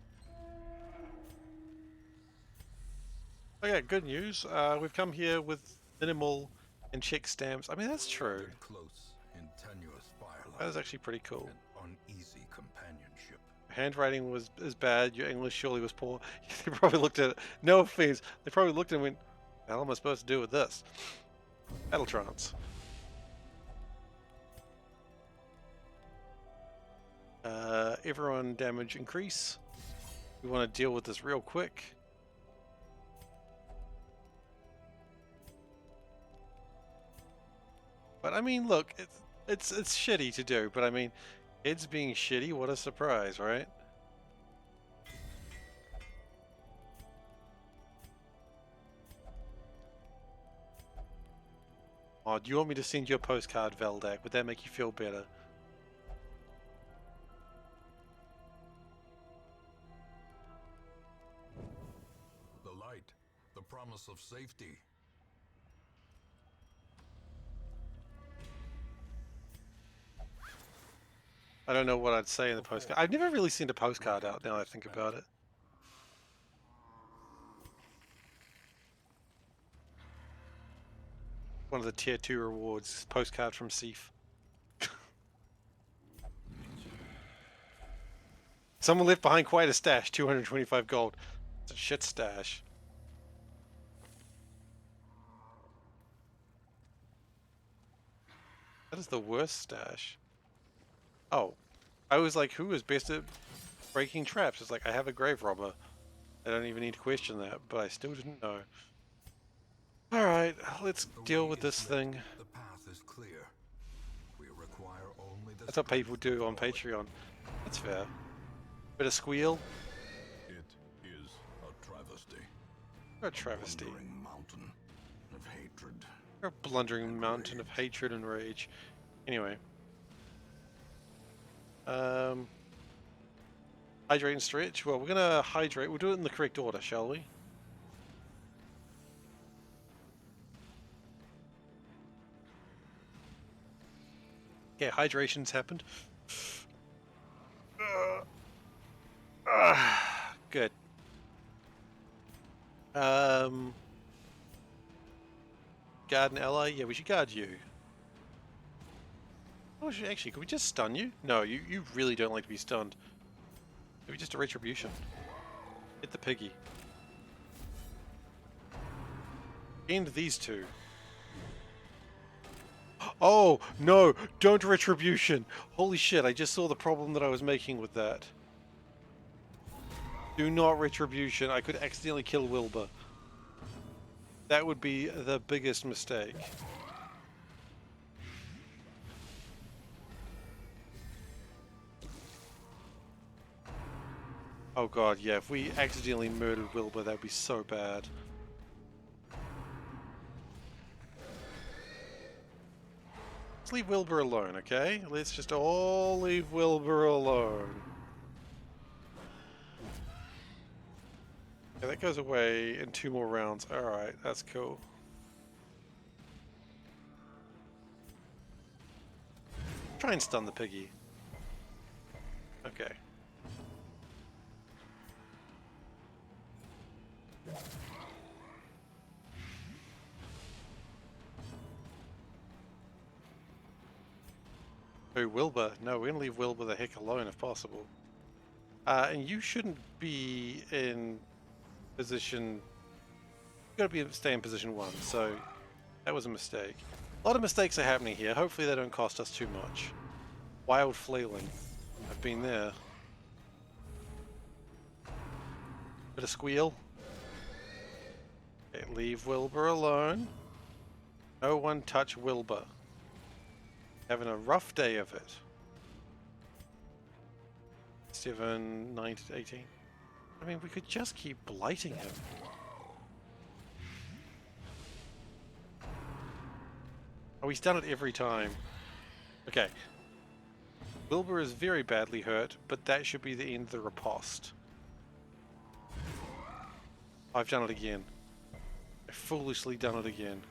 Okay, good news. We've come here with minimal and check stamps. I mean, that's true. Close in tenuous firelight. That is actually pretty cool. And uneasy companionship. Handwriting is bad. Your English surely was poor. They probably looked at it. No offense. They probably looked at it and went, "What the hell am I supposed to do with this?" Battle trance. Everyone damage increase. We want to deal with this real quick. But I mean, look, it's shitty to do, but I mean, kids being shitty, what a surprise, right? Oh, do you want me to send you a postcard, Veldak? Would that make you feel better? The light, the promise of safety. I don't know what I'd say in the postcard. I've never really seen a postcard out now that I think about it. One of the tier 2 rewards, postcard from Seif. Someone left behind quite a stash, 225 gold. It's a shit stash. That is the worst stash. Oh, I was like, who is best at breaking traps? It's like, I have a grave robber. I don't even need to question that, but I still didn't know. Alright, let's The deal way with is this lit, thing. The path is clear. We require only the That's what people strength to do on follow it. Patreon. That's fair. Bit of squeal. It is a travesty. You're a travesty. Wandering mountain of hatred. You're a blundering and mountain of rage. hatred and rage. Anyway. Hydrate and stretch. Well, we're gonna hydrate. We'll do it in the correct order, shall we? Yeah, hydration's happened. Good. Guard an ally? Yeah, we should guard you. Oh, actually, could we just stun you? No, you really don't like to be stunned. Maybe just a retribution. Hit the piggy. End these two. Oh, no! Don't retribution! Holy shit, I just saw the problem that I was making with that. Do not retribution. I could accidentally kill Wilbur. That would be the biggest mistake. Oh god, yeah, if we accidentally murdered Wilbur, that'd be so bad. Let's leave Wilbur alone, okay? Let's just all leave Wilbur alone. Yeah, that goes away in 2 more rounds. Alright, that's cool. Try and stun the piggy. Okay. Oh, Wilbur. No, we're gonna leave Wilbur the heck alone if possible. And you shouldn't be in position... You gotta stay in position 1, so that was a mistake. A lot of mistakes are happening here. Hopefully they don't cost us too much. Wild flailing. I've been there. Bit of squeal. Okay, leave Wilbur alone. No one touch Wilbur. Having a rough day of it. 7, 9, 18. I mean, we could just keep blighting him. Oh, he's done it every time. Okay. Wilbur is very badly hurt, but that should be the end of the riposte. I've done it again. I've foolishly done it again.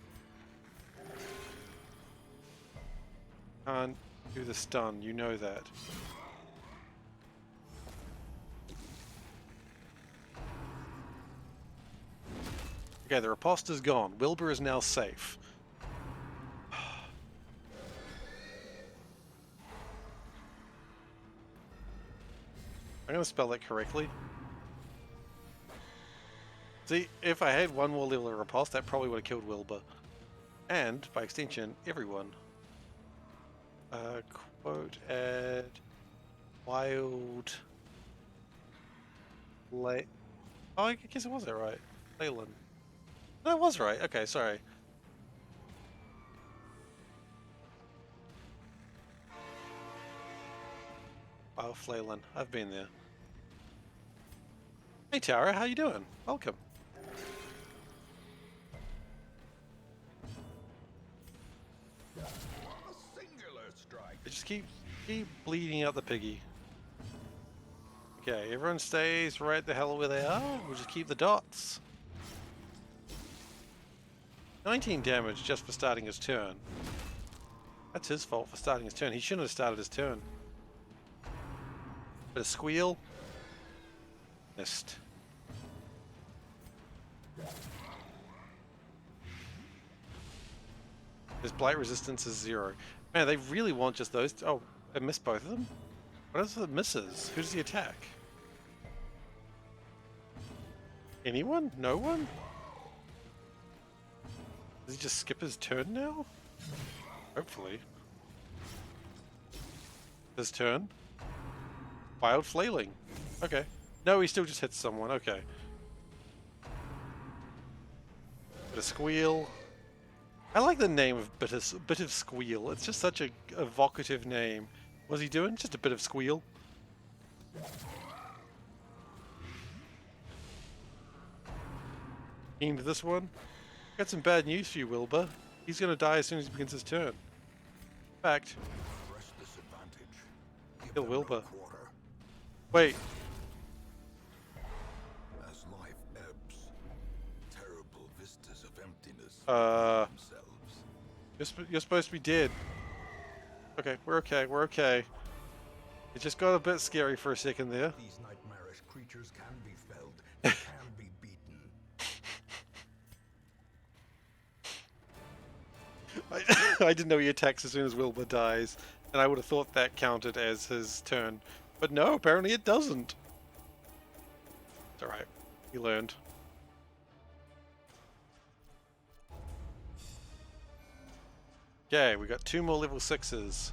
Can't do the stun, you know that. Okay, the riposte is gone. Wilbur is now safe. I'm gonna spell that correctly. See, if I had one more level of riposte, that probably would have killed Wilbur. And, by extension, everyone. Quote, add... Wild... Oh, I guess it was that right. Leyland. No, it was right. Okay, sorry. Wild Flayland. I've been there. Hey Tara, how you doing? Welcome. A singular strike. Just keep bleeding out the piggy. Okay, everyone stays right the hell where they are. We'll just keep the dots. 19 damage just for starting his turn. That's his fault for starting his turn. He shouldn't have started his turn. Bit of squeal. Missed. His blight resistance is 0. Man, they really want just those. Oh, I missed both of them? What else are the misses? Who does he attack? Anyone? No one? Does he just skip his turn now? Hopefully. His turn? Wild flailing. Okay. No, he still just hits someone. Okay. Bit of squeal. I like the name of bit of squeal. It's just such a evocative name. What's he doing? Just a bit of squeal. Into this one. Got some bad news for you, Wilbur. He's gonna die as soon as he begins his turn. In fact, Fresh disadvantage. Give kill them no Wilbur. quarter. Wait. As life ebbs, terrible vistas of emptiness Uh, reveal themselves. You're supposed to be dead. Okay, we're okay. We're okay. It just got a bit scary for a second there. These nightmarish creatures can be felled, they can be beaten. I didn't know he attacks as soon as Wilbur dies, and I would have thought that counted as his turn. But no, apparently it doesn't. It's alright. He learned. Okay, we got 2 more level 6s.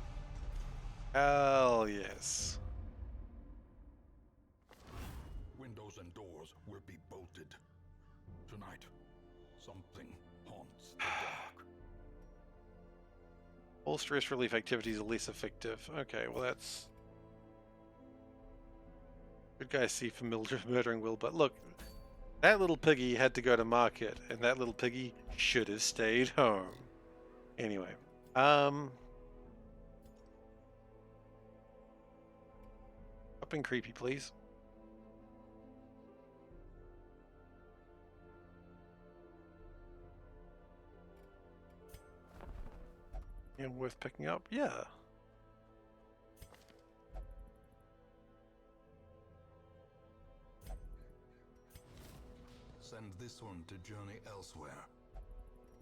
Hell yes. Windows and doors will be bolted. Tonight, something haunts the dark. All stress relief activities are less effective. Okay, well that's... Good guy see for murdering Will, but look, that little piggy had to go to market, and that little piggy should have stayed home. Anyway, up and creepy, please. And worth picking up, yeah. Send this one to journey elsewhere,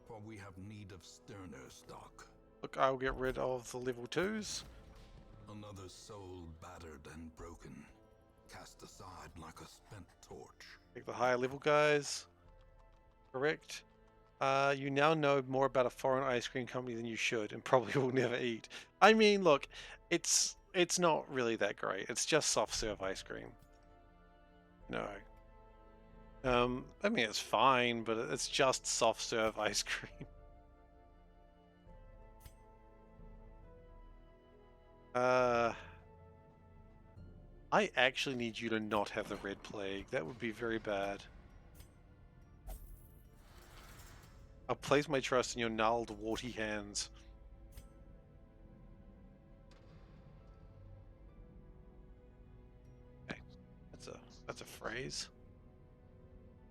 for we have need of sterner stock. Look, I'll get rid of the level 2s. Another soul battered and broken, cast aside like a spent torch. Take the higher level guys. Correct. You now know more about a foreign ice cream company than you should, and probably will never eat. I mean, look, it's not really that great. It's just soft serve ice cream. No. I mean, it's fine, but it's just soft serve ice cream. I actually need you to not have the red plague. That would be very bad. I'll place my trust in your gnarled, warty hands. Okay, that's a phrase.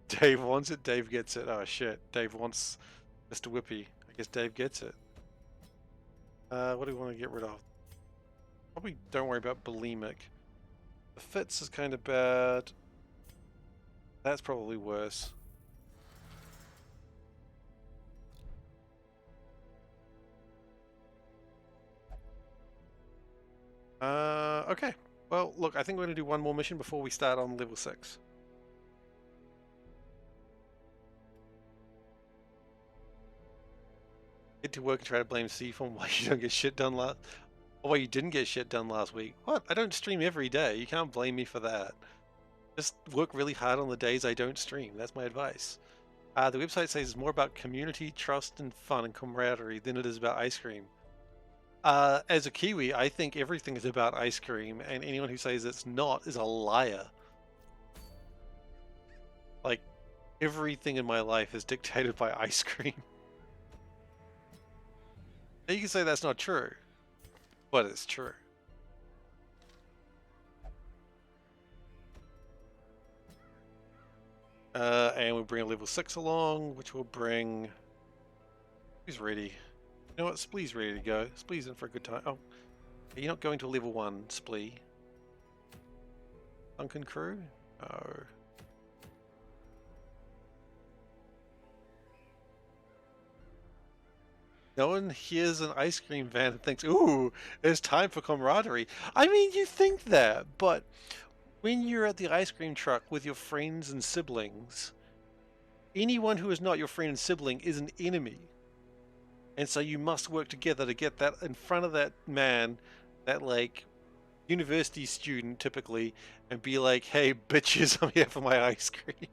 Dave wants it, Dave gets it. Oh shit, Dave wants Mr. Whippy. I guess Dave gets it. What do we want to get rid of? Probably don't worry about bulimic. The fits is kind of bad. That's probably worse. Okay. Well, look, I think we're going to do one more mission before we start on level 6. Get to work and try to blame Seaform why you don't get shit done last... Or why you didn't get shit done last week. What? I don't stream every day. You can't blame me for that. Just work really hard on the days I don't stream. That's my advice. The website says it's more about community, trust, and fun and camaraderie than it is about ice cream. As a Kiwi, I think everything is about ice cream, and anyone who says it's not is a liar. Like, everything in my life is dictated by ice cream. Now you can say that's not true, but it's true. And we'll bring a level 6 along, which will bring... Who's ready? You know what? Splee's ready to go. Splee's in for a good time. Oh, you're not going to level 1, Splee. Sunken Crew? No. No one hears an ice cream van and thinks, ooh, it's time for camaraderie. I mean, you think that, but when you're at the ice cream truck with your friends and siblings, anyone who is not your friend and sibling is an enemy. And so you must work together to get that in front of that man, that like university student typically, and be like, hey bitches, I'm here for my ice cream.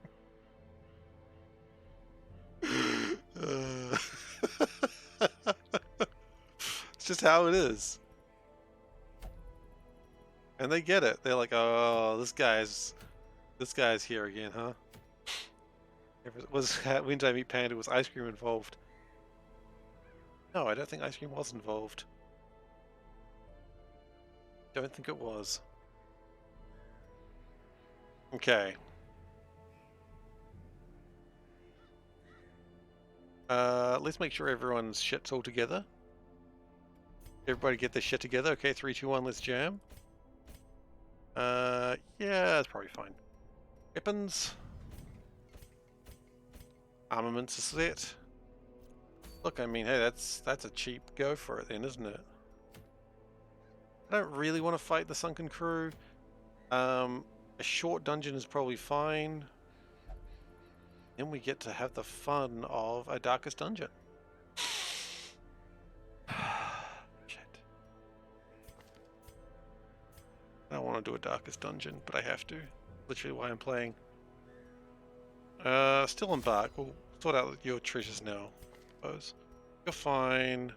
just how it is. And they get it. They're like, oh, this guy's here again, huh? Was when did I meet Panda? Was ice cream involved? No, I don't think ice cream was involved. Don't think it was. Okay. Let's make sure everyone's shit's all together. Everybody get their shit together. Okay, 3, 2, 1, let's jam. Yeah, that's probably fine. Weapons. Armaments is set. Look, I mean, hey, that's a cheap go for it then, isn't it? I don't really want to fight the sunken crew. A short dungeon is probably fine. Then we get to have the fun of a darkest dungeon. Shit. I don't want to do a darkest dungeon, but I have to. Literally why I'm playing. Still embark. We'll sort out your treasures now, I suppose. You're fine.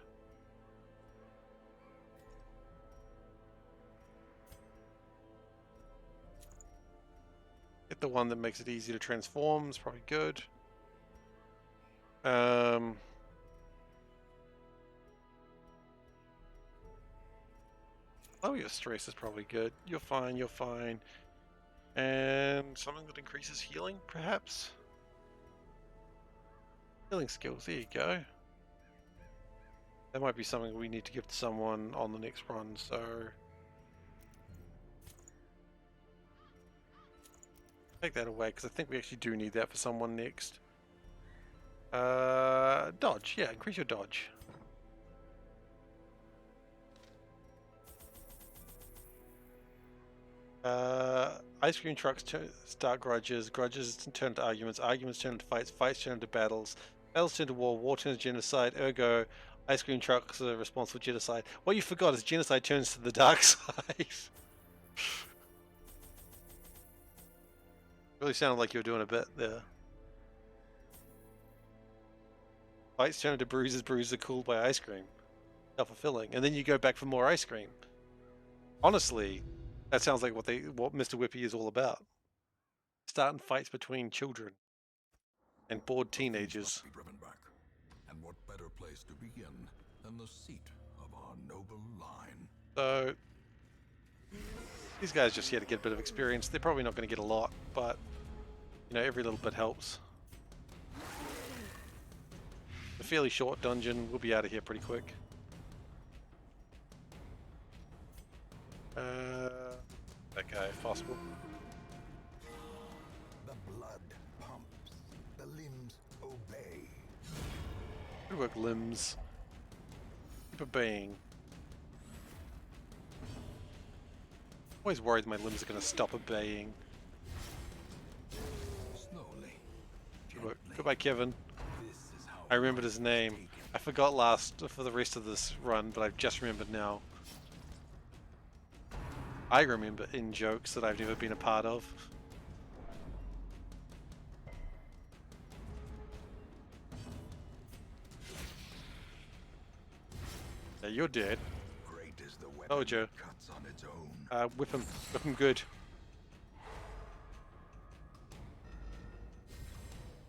Get the one that makes it easy to transform. It's probably good. Oh, your stress is probably good. You're fine, you're fine. And something that increases healing, perhaps? Healing skills, there you go. That might be something we need to give to someone on the next run, so... take that away, because I think we actually do need that for someone next. Dodge, yeah, increase your dodge. Ice cream trucks start grudges, grudges turn to arguments, arguments turn into fights, fights turn into battles, battles turn to war, war turns to genocide, ergo, ice cream trucks are responsible for genocide. What you forgot is genocide turns to the dark side. Really sounded like you were doing a bit there. Fights turn into bruises, bruises are cooled by ice cream. Self-fulfilling. And then you go back for more ice cream. Honestly, that sounds like what Mr. Whippy is all about. Starting fights between children and bored teenagers. Be driven back. And what better place to begin than the seat of our noble line? So these guys just here to get a bit of experience. They're probably not going to get a lot, but you know, every little bit helps. A fairly short dungeon. We'll be out of here pretty quick. That guy, if possible. The blood pumps, the limbs obey. Good work, limbs. Keep obeying. Always worried my limbs are going to stop obeying. Slowly. Good work. Goodbye, Kevin. This is how I remembered his name. I forgot for the rest of this run, but I've just remembered now. I remember in jokes that I've never been a part of. Yeah, you're dead. great is the weapon Oh, Joe. cuts on its own. Whip him good.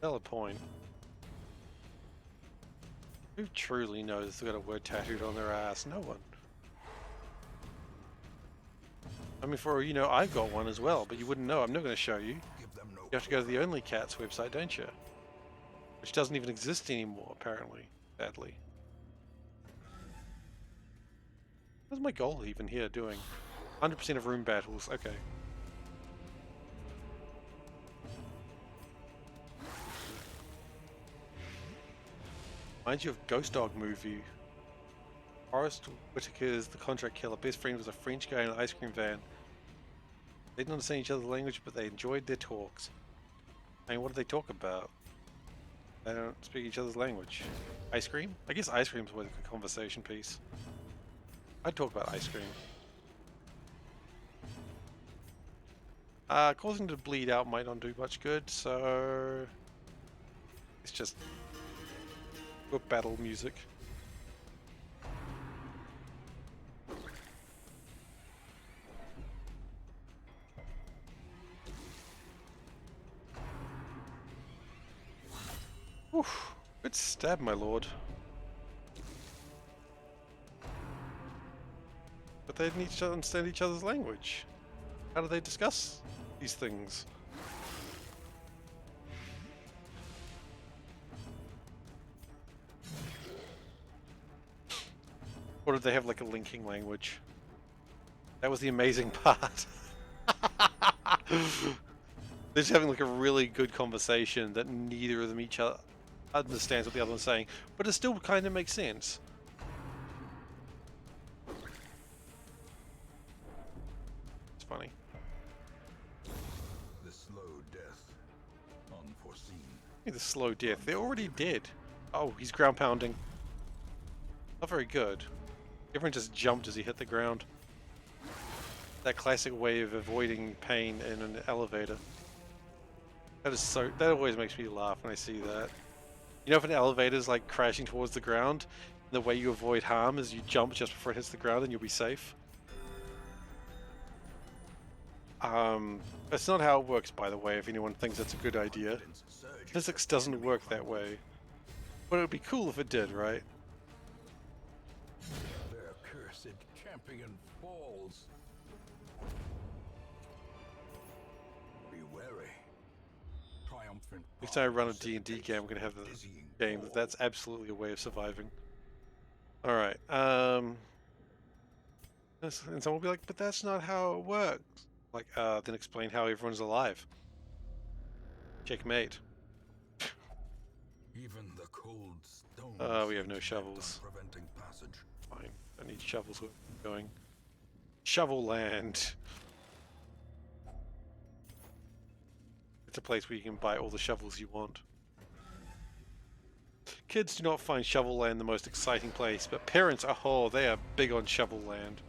Valid point. Who truly knows they've got a word tattooed on their ass? No one. I mean, for all you know, I've got one as well, but you wouldn't know. I'm not going to show you. Give them no You have to go to the Only Cats website, don't you? Which doesn't even exist anymore, apparently. Sadly. What's my goal even here doing? 100% of room battles. Okay. Reminds you of Ghost Dog movie. Forrest Whitaker's the contract killer. Best friend was a French guy in an ice cream van. They didn't understand each other's language, but they enjoyed their talks. I mean, what did they talk about? They don't speak each other's language. Ice cream? I guess ice cream's always a good conversation piece. I'd talk about ice cream. Causing to bleed out might not do much good, so... it's just... good battle music. Oof. Good stab, my lord. But they need to understand each other's language. How do they discuss these things? Or did they have like a linking language? That was the amazing part. They're just having like a really good conversation that neither of them each other understands what the other one's saying, but it still kind of makes sense. It's funny. The slow death. Unforeseen. The slow death. They're already dead. Oh, he's ground pounding. Not very good. Everyone just jumped as he hit the ground. That classic way of avoiding pain in an elevator. That is so. That always makes me laugh when I see that. You know, if an elevator is like crashing towards the ground, the way you avoid harm is you jump just before it hits the ground and you'll be safe. That's not how it works, by the way, if anyone thinks that's a good idea. Physics doesn't work that way. But it would be cool if it did, right? Their cursed champion falls. Be wary. Triumphant. Next time I run a D&D game, I'm going to have the game that's absolutely a way of surviving. Alright, and someone will be like, but that's not how it works. Like, then explain how everyone's alive. Checkmate. Even the cold stone. We have no shovels. Preventing passage. Fine, I need shovels going. Shovel land. It's a place where you can buy all the shovels you want. Kids do not find Shovel Land the most exciting place, but parents, oh, they are big on Shovel Land.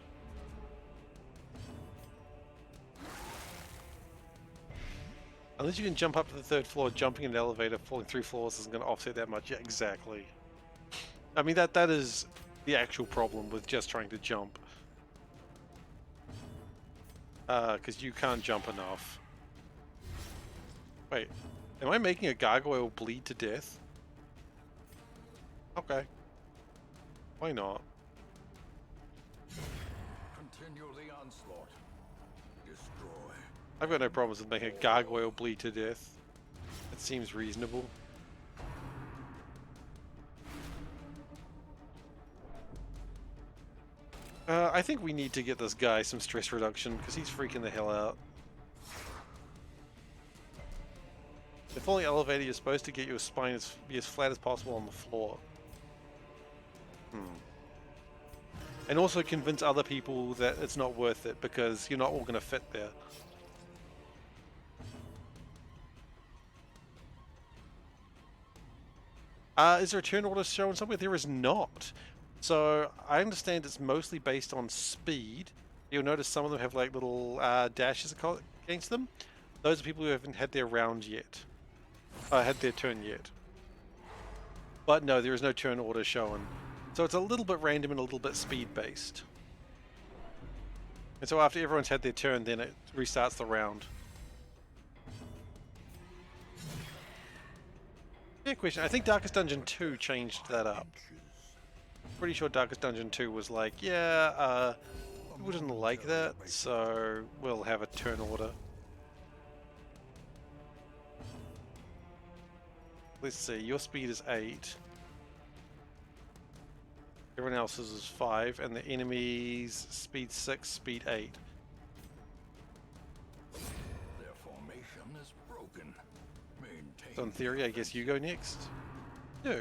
Unless you can jump up to the 3rd floor, jumping in an elevator, falling 3 floors isn't going to offset that much. Yeah, exactly. I mean, that is the actual problem with just trying to jump. Because you can't jump enough. Wait, am I making a gargoyle bleed to death? Okay. Why not? Continue the onslaught. Destroy. I've got no problems with making a gargoyle bleed to death. It seems reasonable. I think we need to get this guy some stress reduction because he's freaking the hell out. The falling elevator, you're supposed to get your spine be as flat as possible on the floor. And also convince other people that it's not worth it because you're not all going to fit there. Is there a turn order shown somewhere? There is not. So I understand it's mostly based on speed. You'll notice some of them have like little dashes against them. Those are people who haven't had their round yet. Had their turn yet. But no, there is no turn order shown. So it's a little bit random and a little bit speed based. And so after everyone's had their turn, then it restarts the round. Yeah, question. I think Darkest Dungeon 2 changed that up. Pretty sure Darkest Dungeon 2 was like, yeah, we didn't like that, so we'll have a turn order. Let's see, your speed is 8. Everyone else's is 5, and the enemy's speed 6, speed 8. Their formation is broken. Maintain. So in theory, I guess you go next? No.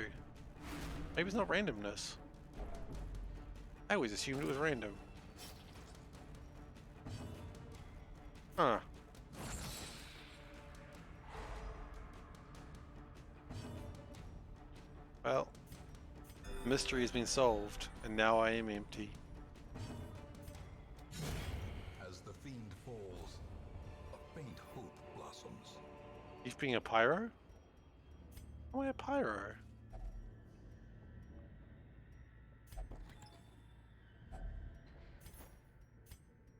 Maybe it's not randomness. I always assumed it was random. Huh. Well, the mystery has been solved, and now I am empty. As the fiend falls, a faint hope blossoms. He's being a pyro? How am I a pyro?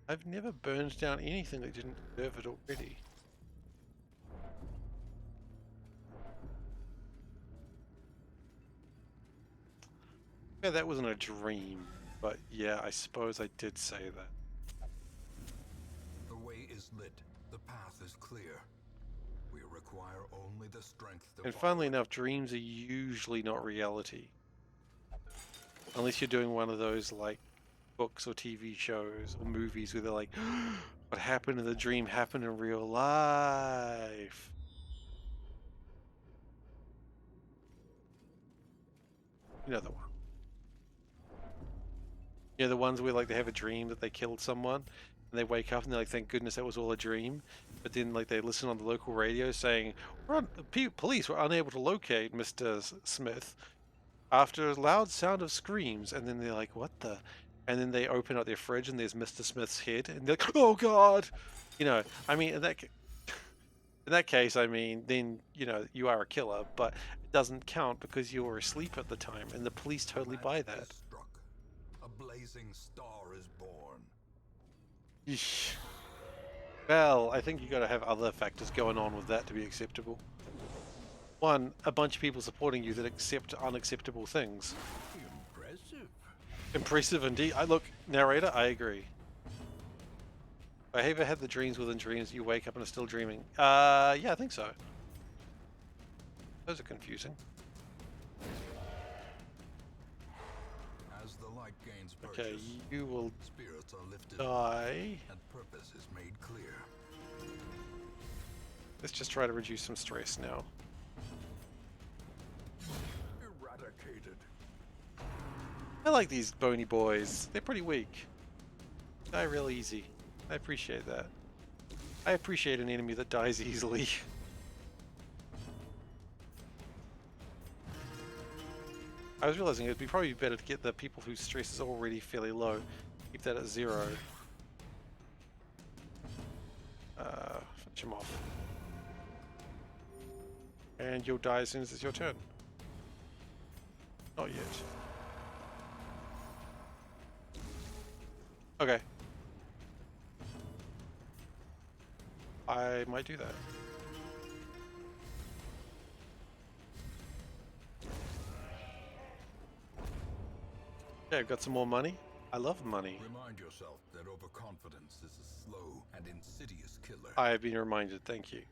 I've never burned down anything that didn't deserve it already. Yeah, that wasn't a dream, but yeah, I suppose I did say that. The way is lit. The path is clear. We require only the strength to And follow funnily it. enough, dreams are usually not reality. Unless you're doing one of those like books or TV shows or movies where they're like, what happened in the dream happened in real life. You know the one. You know the ones where like they have a dream that they killed someone and they wake up and they're like, thank goodness that was all a dream. But then like they listen on the local radio saying, police were unable to locate Mr. Smith after a loud sound of screams. And then they're like, what the? And then they open up their fridge and there's Mr. Smith's head and they're like, oh God. You know, I mean, in that case, I mean, then, you know, you are a killer, but it doesn't count because you were asleep at the time and the police totally buy Match that. is struck. A blazing star is born. Yeesh. Well, I think you got to have other factors going on with that to be acceptable. One, a bunch of people supporting you that accept unacceptable things. Impressive. Impressive indeed. Look, narrator, I agree. I ever had the dreams within dreams, you wake up and are still dreaming. Yeah, I think so. Those are confusing. As the light gains Okay, purchase, you will spirits are lifted die. and purpose is made clear. Let's just try to reduce some stress now. Eradicated. I like these bony boys. They're pretty weak. Die real easy. I appreciate that. I appreciate an enemy that dies easily. I was realizing it'd be probably better to get the people whose stress is already fairly low. Keep that at 0. Finish him off. And you'll die as soon as it's your turn. Not yet. Okay. I might do that. Okay, I've got some more money. I love money. Remind yourself that overconfidence is a slow and insidious killer. I have been reminded, thank you.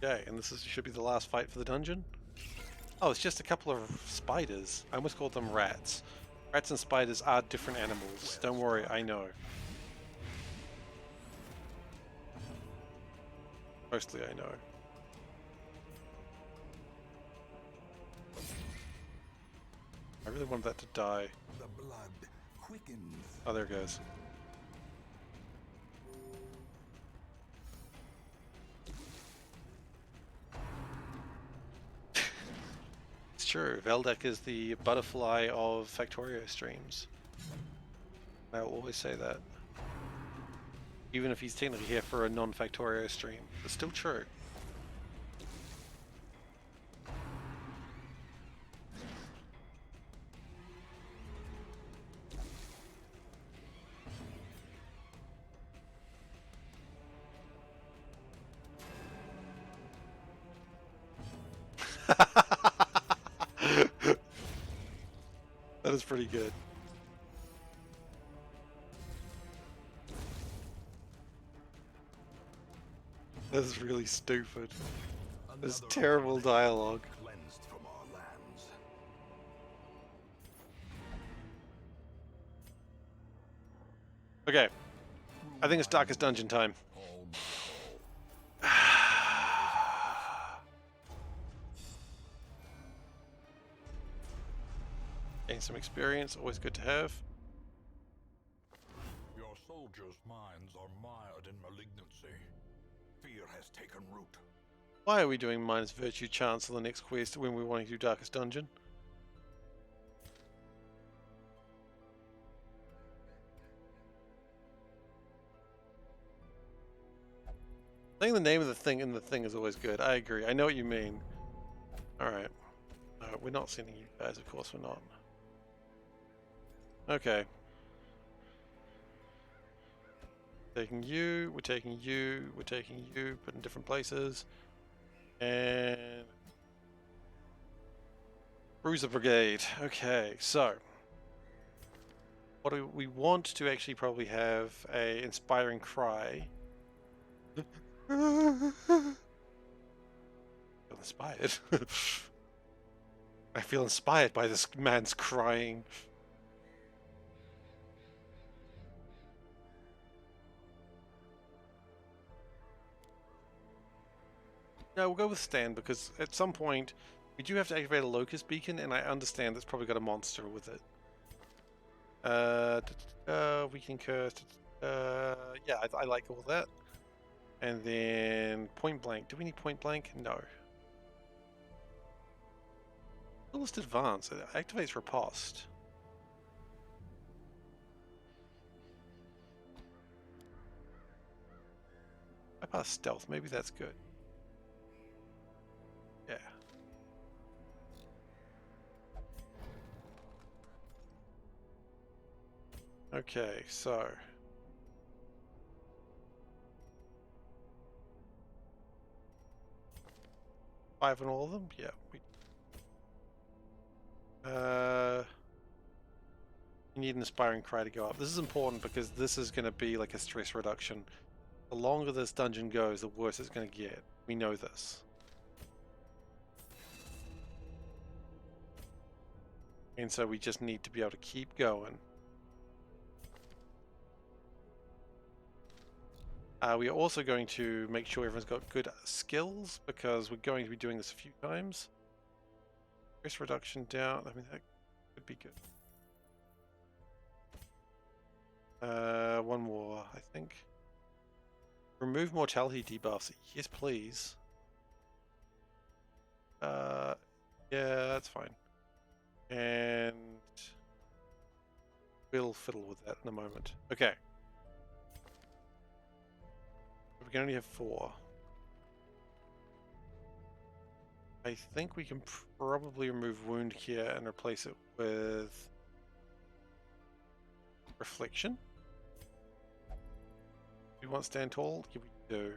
Okay, and should be the last fight for the dungeon. Oh, it's just a couple of spiders. I almost called them rats. Rats and spiders are different animals. Don't worry, I know. Mostly I know. I really wanted that to die. The blood quickens. Oh, there it goes. It's true. Veldek is the butterfly of Factorio streams. I will always say that. Even if he's technically here for a non-Factorio stream. It's still true. That is pretty good. That is really stupid. This Another terrible abomination dialogue. cleansed from our lands. Okay. I think it's Darkest Dungeon time. All Gain some experience, always good to have. your soldiers' minds are mired in malignancy. Fear has taken root. Why are we doing minus virtue chance on the next quest when we're wanting to do Darkest Dungeon? Saying the name of the thing in the thing is always good. I agree. I know what you mean. Alright. No, we're not sending you guys, of course we're not. Okay. Taking you, we're taking you, we're taking you, put in different places. And Bruiser Brigade. Okay, so what do we want to actually probably have a inspiring cry. I feel inspired. I feel inspired by this man's crying. No, we'll go with Stan because at some point we do have to activate a locust beacon, and I understand that's probably got a monster with it. We can curse. Yeah, I like all that. And then point blank. Do we need point blank? No. List advance. It activates riposte. I pass stealth. Maybe that's good. Yeah. Okay, so 5 on all of them? Yeah. We need an inspiring cry to go up. This is important because this is going to be like a stress reduction. The longer this dungeon goes, the worse it's going to get. We know this. And so we just need to be able to keep going. We are also going to make sure everyone's got good skills because we're going to be doing this a few times. Stress reduction down. I mean, that could be good. One more, I think. Remove mortality debuffs. Yes, please. Yeah, that's fine. And we'll fiddle with that in a moment. Okay. We can only have 4. I think we can probably remove wound here and replace it with reflection. Do we want stand tall? Yeah, we do.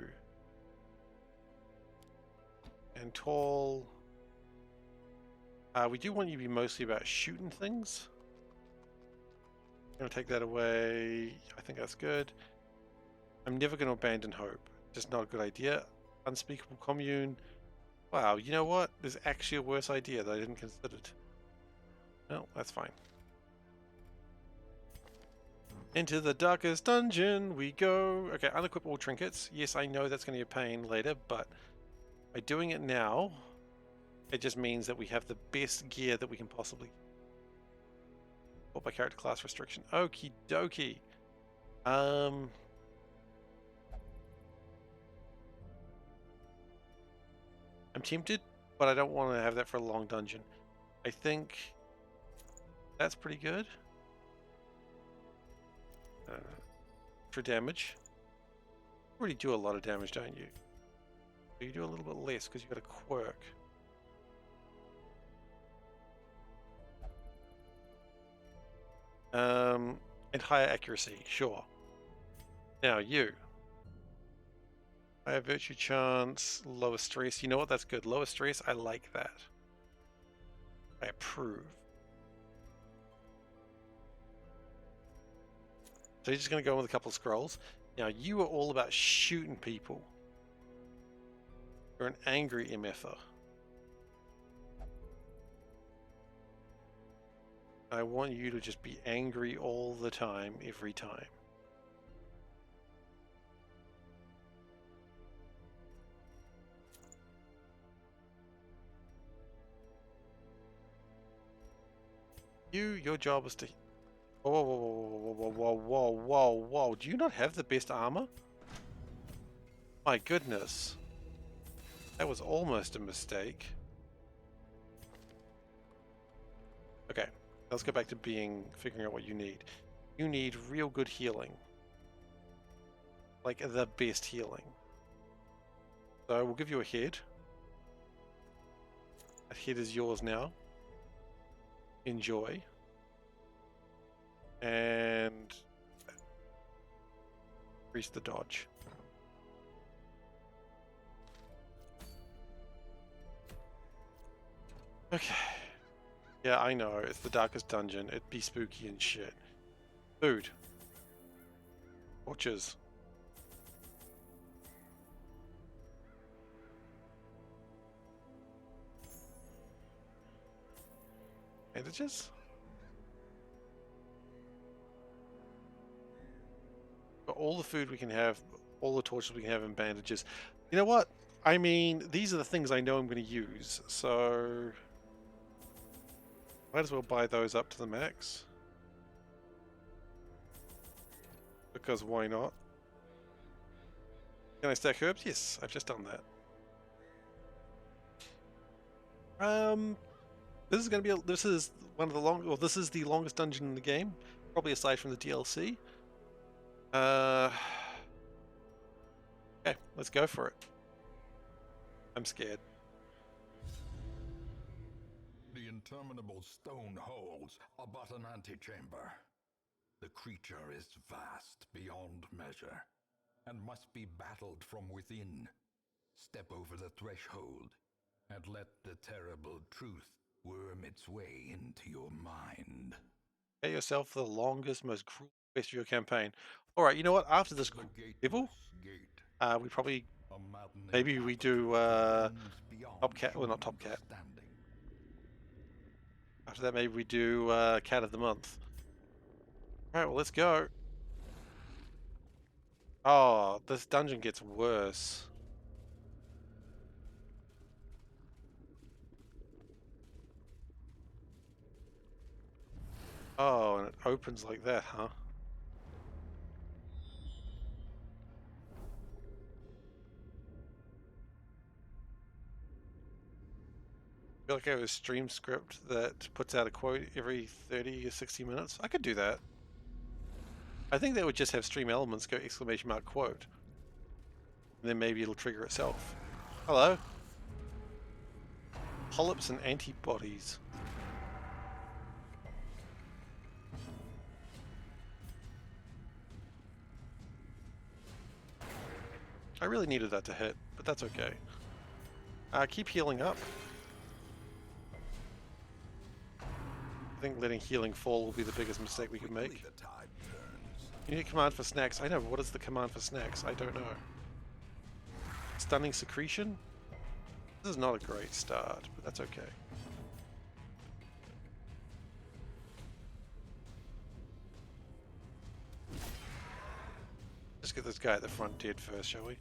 And tall. We do want you to be mostly about shooting things. I'm going to take that away. I think that's good. I'm never going to abandon hope. Just not a good idea. Unspeakable commune. Wow, you know what? There's actually a worse idea that I didn't consider. No, that's fine. Into the darkest dungeon we go. Okay, unequip all trinkets. Yes, I know that's going to be a pain later, but by doing it now, it just means that we have the best gear that we can possibly. Or by character class restriction. Okie dokie. I'm tempted, but I don't want to have that for a long dungeon. I think that's pretty good. For damage. You already do a lot of damage, don't you? You do a little bit less because you've got a quirk. And higher accuracy, sure. Now you. Higher virtue chance, lower stress. You know what? That's good. Lower stress, I like that. I approve. So you're just going to go with a couple of scrolls. Now you are all about shooting people. You're an angry MFer. I want you to just be angry all the time, every time. Your job is to... Whoa, whoa, whoa, whoa, whoa, whoa, whoa, whoa. Do you not have the best armor? My goodness. That was almost a mistake. Okay, let's go back to figuring out what you need. You need real good healing. Like the best healing. So we'll give you a head. That head is yours now. Enjoy. And Increase the dodge. Okay. Yeah, I know. It's the darkest dungeon. It'd be spooky and shit. Food. Torches. Bandages? Got all the food we can have, all the torches we can have, and bandages. You know what? I mean, these are the things I know I'm going to use, so might as well buy those up to the max. Because why not? Can I stack herbs? Yes, I've just done that. This is going to be this is one of the this is the longest dungeon in the game, probably aside from the DLC. Okay, let's go for it. I'm scared. The interminable stone holes are but an antechamber. The creature is vast beyond measure, and must be battled from within. Step over the threshold, and let the terrible truth worm its way into your mind. Get yourself the longest, most cruel quest of your campaign. Alright, you know what? After this level, we probably... Maybe we do, Top Cat... Well, not Top Cat. After that, maybe we do, Cat of the Month. Alright, well, let's go. Oh, this dungeon gets worse. Oh, and it opens like that, huh? I feel like I have a stream script that puts out a quote every 30 or 60 minutes. I could do that. I think that would just have stream elements go exclamation mark quote. And then maybe it'll trigger itself. Hello. Polyps and antibodies. I really needed that to hit, but that's okay. Keep healing up. I think letting healing fall will be the biggest mistake we could make. You need a command for snacks. I know, but what is the command for snacks? I don't know. Stunning secretion? This is not a great start, but that's okay. Let's get this guy at the front dead first, shall we?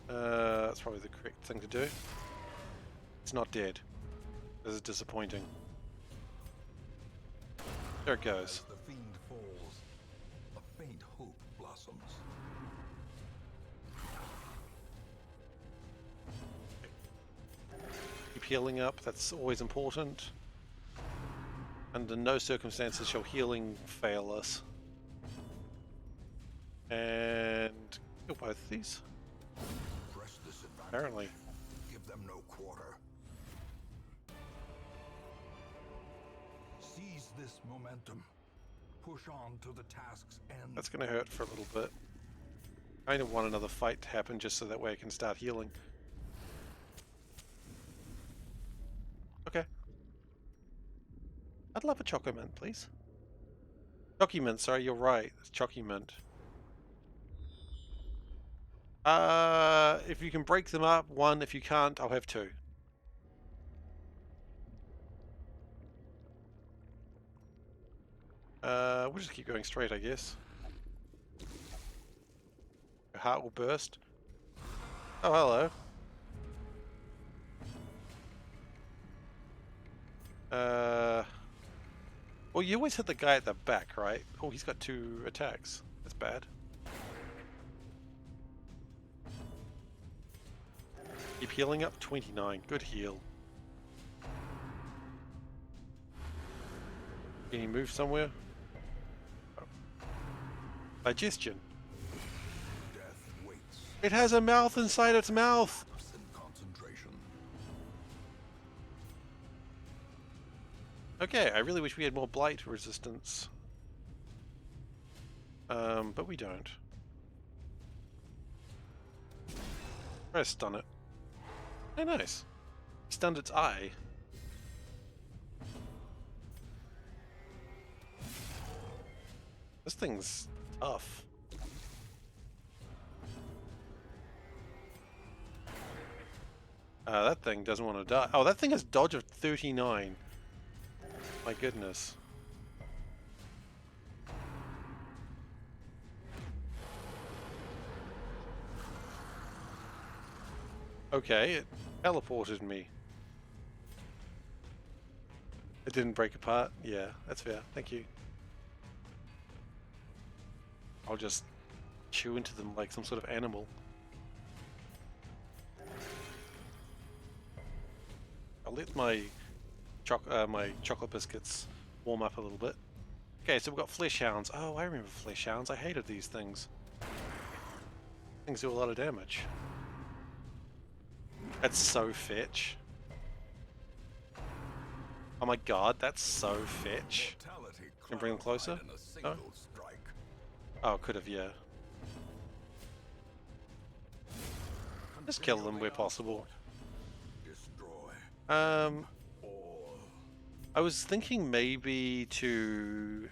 That's probably the correct thing to do. It's not dead. This is disappointing. There it goes. As the fiend falls, a faint hope blossoms. Keep healing up, that's always important. Under no circumstances shall healing fail us. And kill both of these. Press this advantage. Apparently. Give them no quarter. Seize this momentum. Push on to the task's end. That's going to hurt for a little bit. I kind of want another fight to happen just so that way I can start healing. Okay. I'd love a Choco Mint, please. Chocky Mint, sorry, you're right. It's Chocky Mint. If you can break them up, one. If you can't, I'll have two. We'll just keep going straight, I guess. Your heart will burst. Oh, hello. Well, you always hit the guy at the back, right? Oh, he's got 2 attacks. That's bad. Keep healing up. 29. Good heal. Can you move somewhere? Oh. Digestion. Death waits. It has a mouth inside its mouth! In concentration. Okay, I really wish we had more blight resistance. But we don't. Try to stun it. Oh, nice. Stunned its eye. This thing's tough. That thing doesn't want to die. Oh, that thing has dodge of 39. My goodness. Okay, it teleported me. It didn't break apart? Yeah, that's fair. Thank you. I'll just chew into them like some sort of animal. I'll let my chocolate biscuits warm up a little bit. Okay, so we've got flesh hounds. Oh, I remember flesh hounds. I hated these things. Things do a lot of damage. That's so fetch. Oh my god, that's so fetch. Can bring them closer? No? Oh, could have, yeah. Just kill them where possible. I was thinking maybe to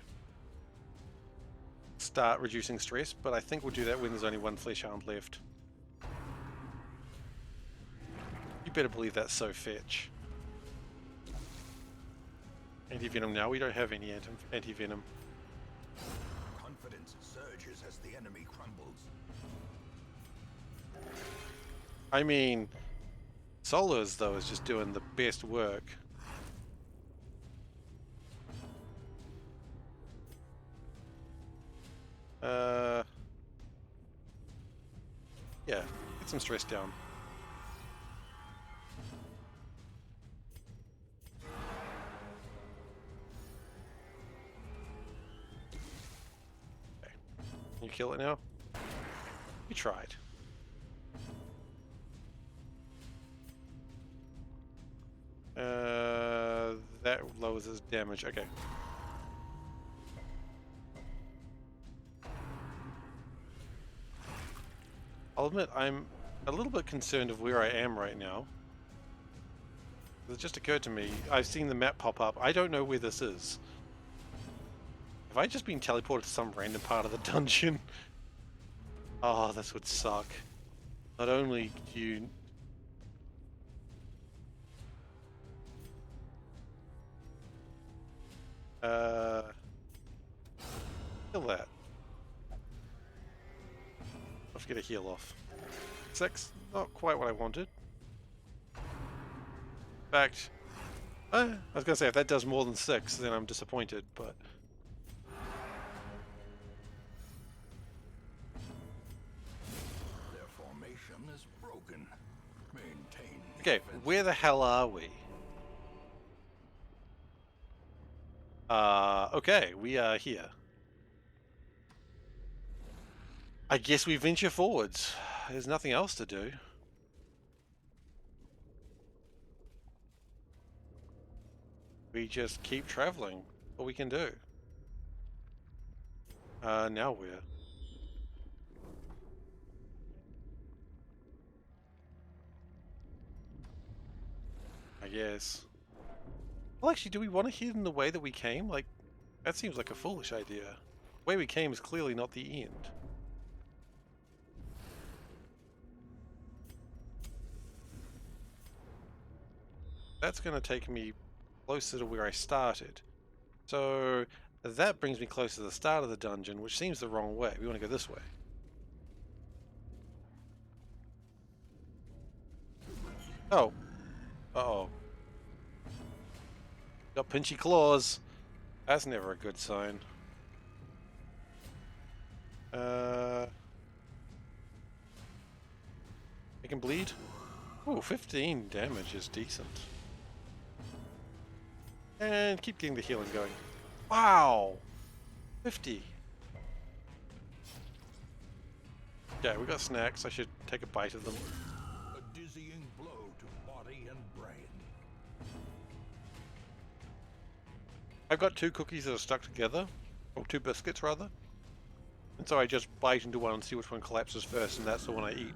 start reducing stress, but I think we'll do that when there's only one flesh hound left. You better believe that's so fetch. Anti-venom now, we don't have any anti-venom. Confidence surges as the enemy crumbles. I mean, Solas though is just doing the best work. Yeah, get some stress down. Okay. Can you kill it now? You tried. That lowers his damage. Okay. I'll admit I'm a little bit concerned of where I am right now. It just occurred to me, I've seen the map pop up. I don't know where this is. Have I just been teleported to some random part of the dungeon? Oh, this would suck. Not only do you... Kill that. Let's get a heal off. 6, not quite what I wanted. In fact, I was gonna say if that does more than 6, then I'm disappointed, but... Their formation is broken. Maintain. Okay, where the hell are we? Okay, we are here. I guess we venture forwards. There's nothing else to do. We just keep traveling. What we can do. Now where? I guess. Well, actually, do we want to head in the way that we came? Like, that seems like a foolish idea. The way we came is clearly not the end. That's going to take me closer to where I started. So that brings me closer to the start of the dungeon, which seems the wrong way. We want to go this way. Oh. Uh-oh. Got pinchy claws. That's never a good sign. It can bleed? Ooh, 15 damage is decent. And keep getting the healing going. Wow! 50. Yeah, we got snacks. I should take a bite of them. A dizzying blow to body and brain. I've got 2 cookies that are stuck together. Or 2 biscuits, rather. And so I just bite into one and see which one collapses first, and that's the one I eat.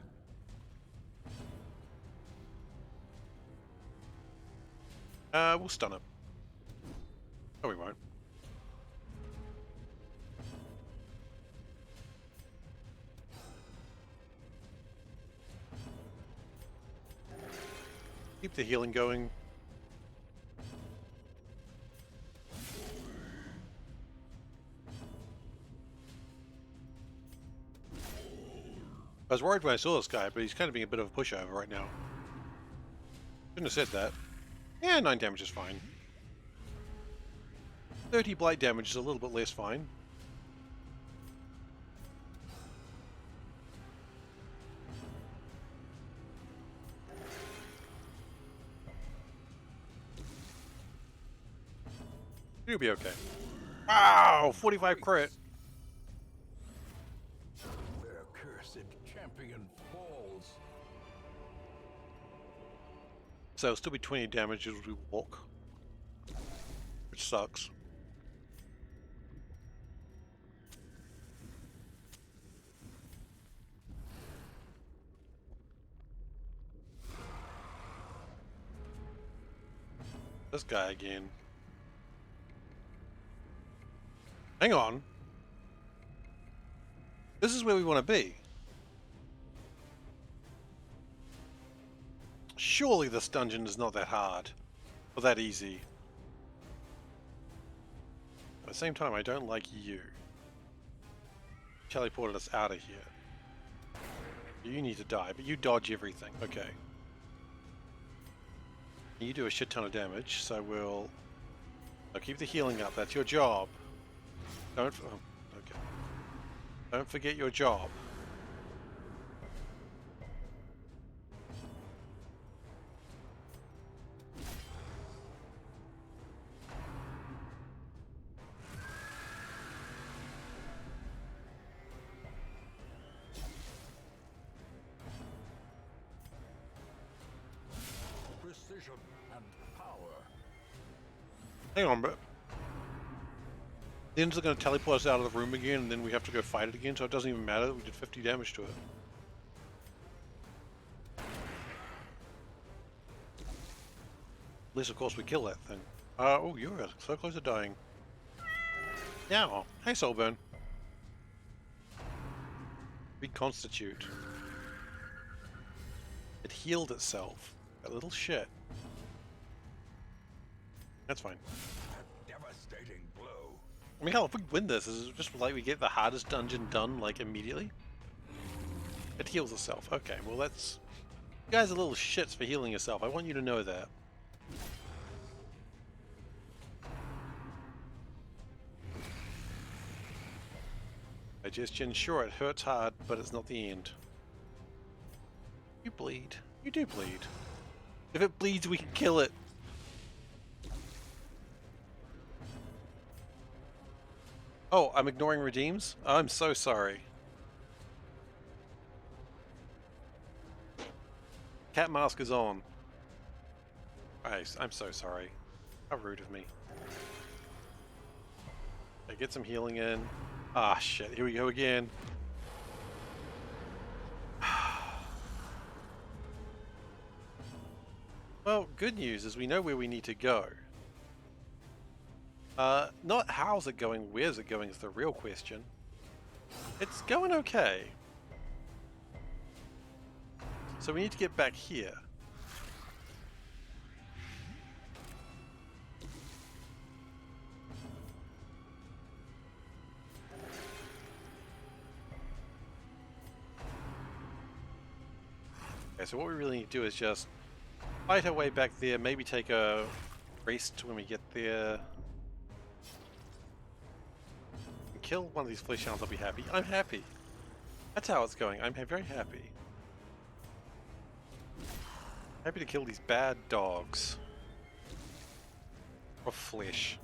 We'll stun him. No, we won't. Keep the healing going. I was worried when I saw this guy, but he's kind of being a bit of a pushover right now. Shouldn't have said that. Yeah, 9 damage is fine. 30 blight damage is a little bit less fine. You'll be okay. Wow! 45 crit! Their cursed champion falls. So it'll still be 20 damage as we walk. Which sucks. This guy again. Hang on. This is where we want to be. Surely this dungeon is not that hard. Or that easy. At the same time, I don't like you. Teleported us out of here. You need to die, but you dodge everything. Okay. You do a shit ton of damage, so we'll... I'll keep the healing up. That's your job. Don't... Oh, okay. Don't forget your job. Precision and power. Hang on, but... The end's going to teleport us out of the room again, and then we have to go fight it again, so it doesn't even matter that we did 50 damage to it. Unless, of course, we kill that thing. Oh, you're so close to dying. Now, hey, Soulburn. Reconstitute. It healed itself. That little shit. That's fine. A devastating blow. I mean, hell, if we win this, is it just like we get the hardest dungeon done, like, immediately? It heals itself. Okay, well, that's... You guys are little shits for healing yourself. I want you to know that. Digestion, sure, it hurts hard, but it's not the end. You bleed. You do bleed. If it bleeds, we can kill it. Oh, I'm ignoring redeems? I'm so sorry. Cat mask is on. I'm so sorry. How rude of me. Okay, get some healing in. Ah, shit. Here we go again. Well, good news is we know where we need to go. Not how's it going, where's it going is the real question. It's going okay. So we need to get back here. Okay, so what we really need to do is just fight our way back there, maybe take a rest when we get there. And kill one of these flesh hounds, I'll be happy. I'm happy. That's how it's going. I'm very happy. Happy to kill these bad dogs. Or flesh.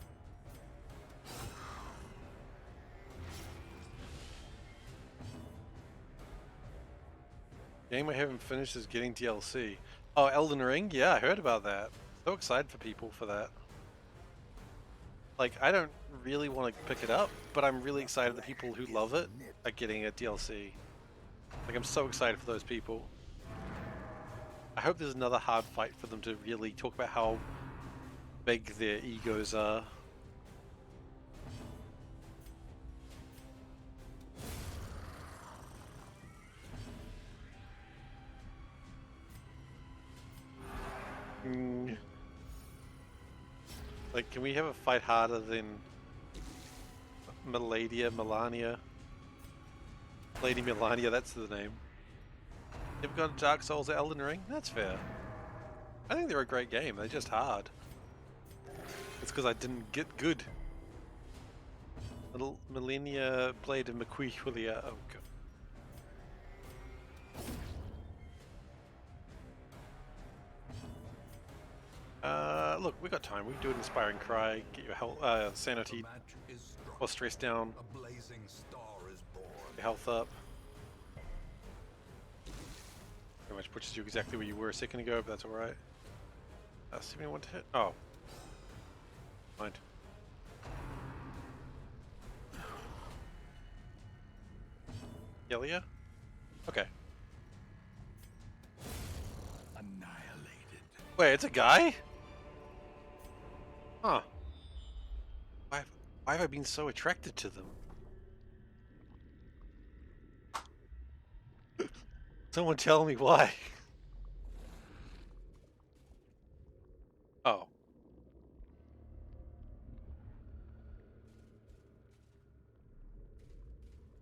Game I haven't finished is getting DLC. Oh, Elden Ring? Yeah, I heard about that. So excited for people for that. Like, I don't really want to pick it up, but I'm really excited that people who love it are getting a DLC. Like, I'm so excited for those people. I hope there's another hard fight for them to really talk about how big their egos are. Like, can we have a fight harder than Melania? Lady Melania, that's the name. Never got Dark Souls or Elden Ring? That's fair. I think they're a great game, they're just hard. It's because I didn't get good. Melania played a McQueequilia. Oh god. Look, we got time. We can do an inspiring cry, get your health, sanity, or stress down, A blazing star is born. your health up. Pretty much pushes you exactly where you were a second ago, but that's alright. 71 to hit. Oh. Mind. Yelia? Okay. Annihilated. Wait, it's a guy? Huh. Why have I been so attracted to them? Someone tell me why. Oh.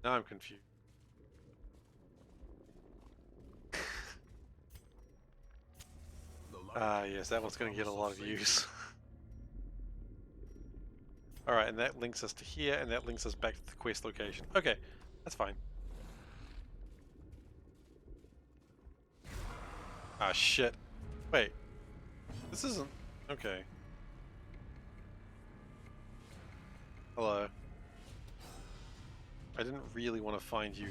Now I'm confused. Ah, yes, that one's going to get a lot of use. Alright, and that links us to here, and that links us back to the quest location. Okay, that's fine. Ah, shit. Wait. This isn't... Okay. Hello. I didn't really want to find you.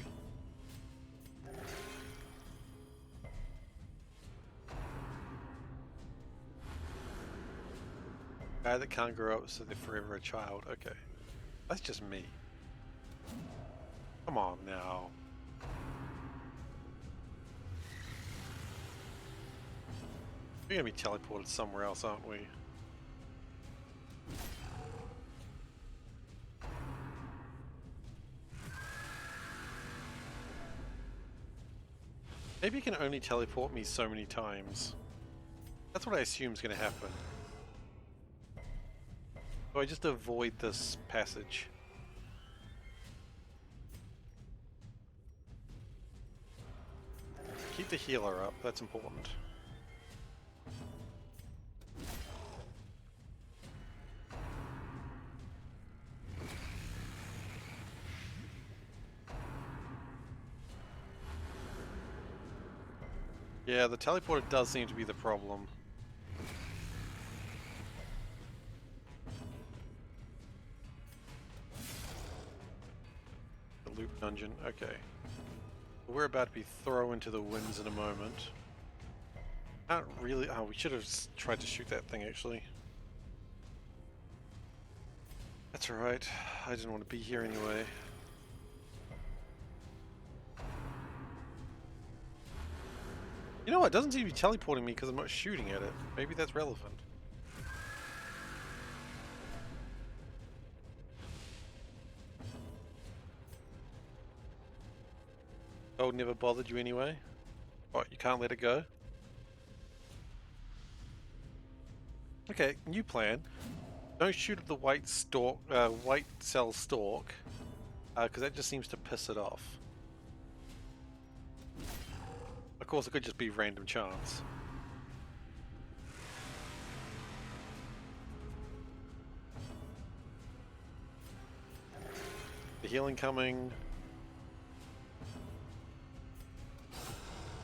Guy that can't grow up, so they're forever a child. Okay. That's just me. Come on now. We're gonna be teleported somewhere else, aren't we? Maybe you can only teleport me so many times. That's what I assume is gonna happen. So I just avoid this passage. Keep the healer up, that's important. Yeah, the teleporter does seem to be the problem. The loop dungeon, okay. We're about to be thrown into the winds in a moment. Not really. Oh, we should have tried to shoot that thing actually. That's alright. I didn't want to be here anyway. You know what? It doesn't seem to be teleporting me because I'm not shooting at it. Maybe that's relevant. Oh, never bothered you anyway? What, you can't let it go? Okay, new plan. Don't shoot at the white stalk, white cell stalk, because that just seems to piss it off. Of course, it could just be random chance. The healing coming.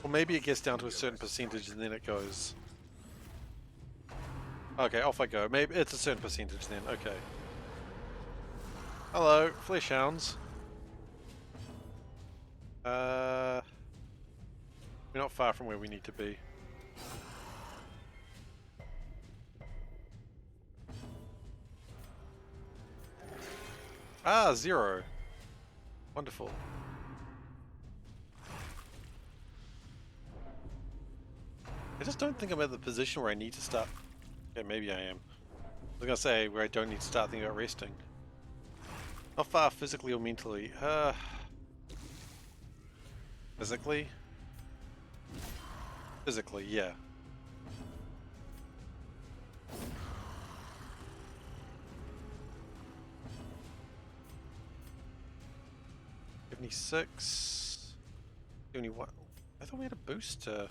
Or maybe it gets down to a certain percentage and then it goes. Okay, off I go. Maybe it's a certain percentage then. Okay. Hello, flesh hounds. We're not far from where we need to be. Ah, 0. Wonderful. I just don't think I'm at the position where I need to start. Yeah, maybe I am. was gonna say where I don't need to start thinking about resting. How far physically or mentally? Physically? Physically, yeah. 76. 71. I thought we had a boost to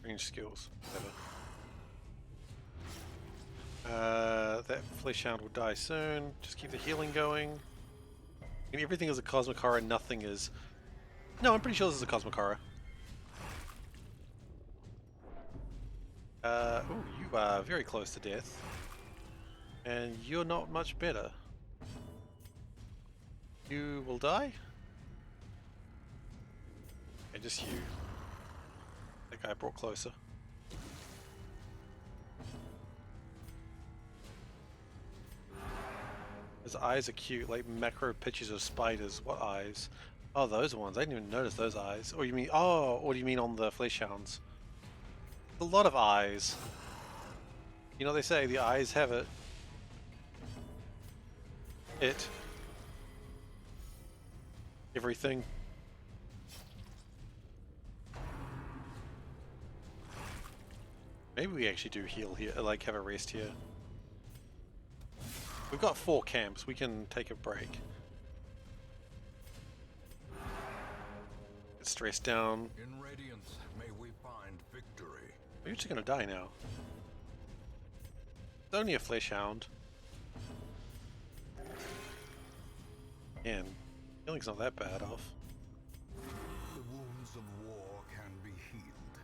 range skills. Whatever. That flesh hound will die soon. Just keep the healing going. And everything is a cosmic horror, nothing is. No, I'm pretty sure this is a cosmic horror. Ooh, you are very close to death. And you're not much better. You will die? And just you. That guy brought closer. His eyes are cute, like macro pictures of spiders. What eyes? Oh, those ones. I didn't even notice those eyes. Or you mean, oh, what do you mean on the flesh hounds? A lot of eyes. You know, they say the eyes have it. Everything. Maybe we actually do heal here, like have a rest here. We've got 4 camps, we can take a break. Get stressed down. In Radiance, may we find victory. We're just gonna die now. It's only a flesh hound. Man, healing's not that bad off. The wounds of war can be healed,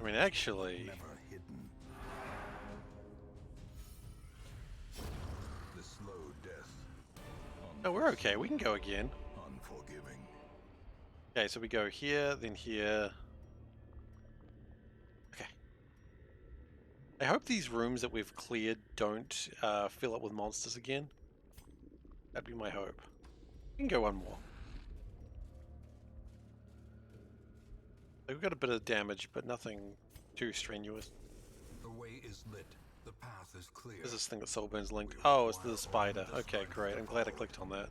I mean, actually, never hidden. The slow death. no, we're okay. We can go again. Unforgiving. Okay, so we go here, then here. Okay. I hope these rooms that we've cleared don't fill up with monsters again. That'd be my hope. We can go one more. We've got a bit of damage, but nothing too strenuous. The way is lit. The path is clear. There's this thing that Soulburn's linked. Oh, it's the spider. Okay, great. I'm glad I clicked on that.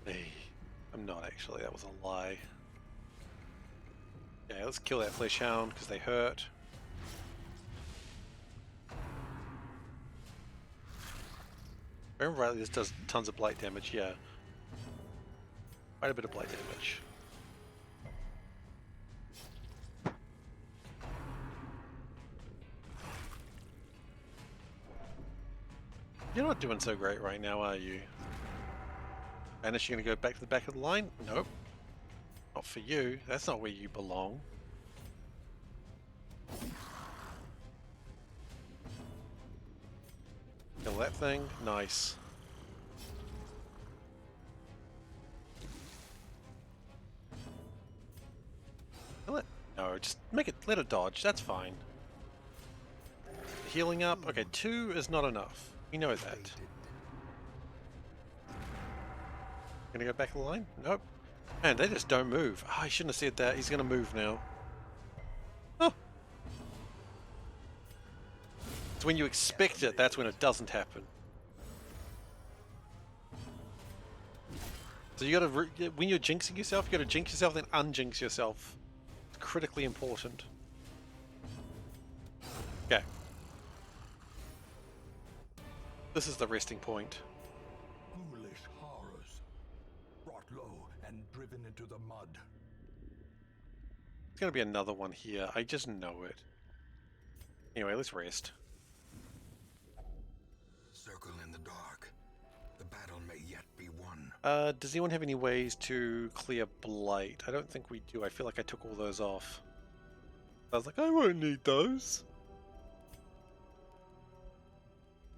Hey, I'm not actually. That was a lie. Okay, let's kill that flesh hound because they hurt. If I remember rightly, this does tons of blight damage. Yeah, quite a bit of blight damage. You're not doing so great right now, are you? And is she going to go back to the back of the line? Nope. Not for you. That's not where you belong. Kill that thing. Nice. Kill it. No, just make it. Let it dodge. That's fine. Healing up. Okay, 2 is not enough. We know that. Gonna go back of the line? Nope. Man, they just don't move. Oh, I shouldn't have said that. He's gonna move now. Oh. It's when you expect it, that's when it doesn't happen. So you gotta, when you're jinxing yourself, you gotta jinx yourself, then unjinx yourself. It's critically important. Okay. This is the resting point. Foolish horrors. Brought low and driven into the mud. There's gonna be another one here. I just know it. Anyway, let's rest. Circle in the dark. The battle may yet be won. Does anyone have any ways to clear blight? I don't think we do. I feel like I took all those off. I was like, I won't need those.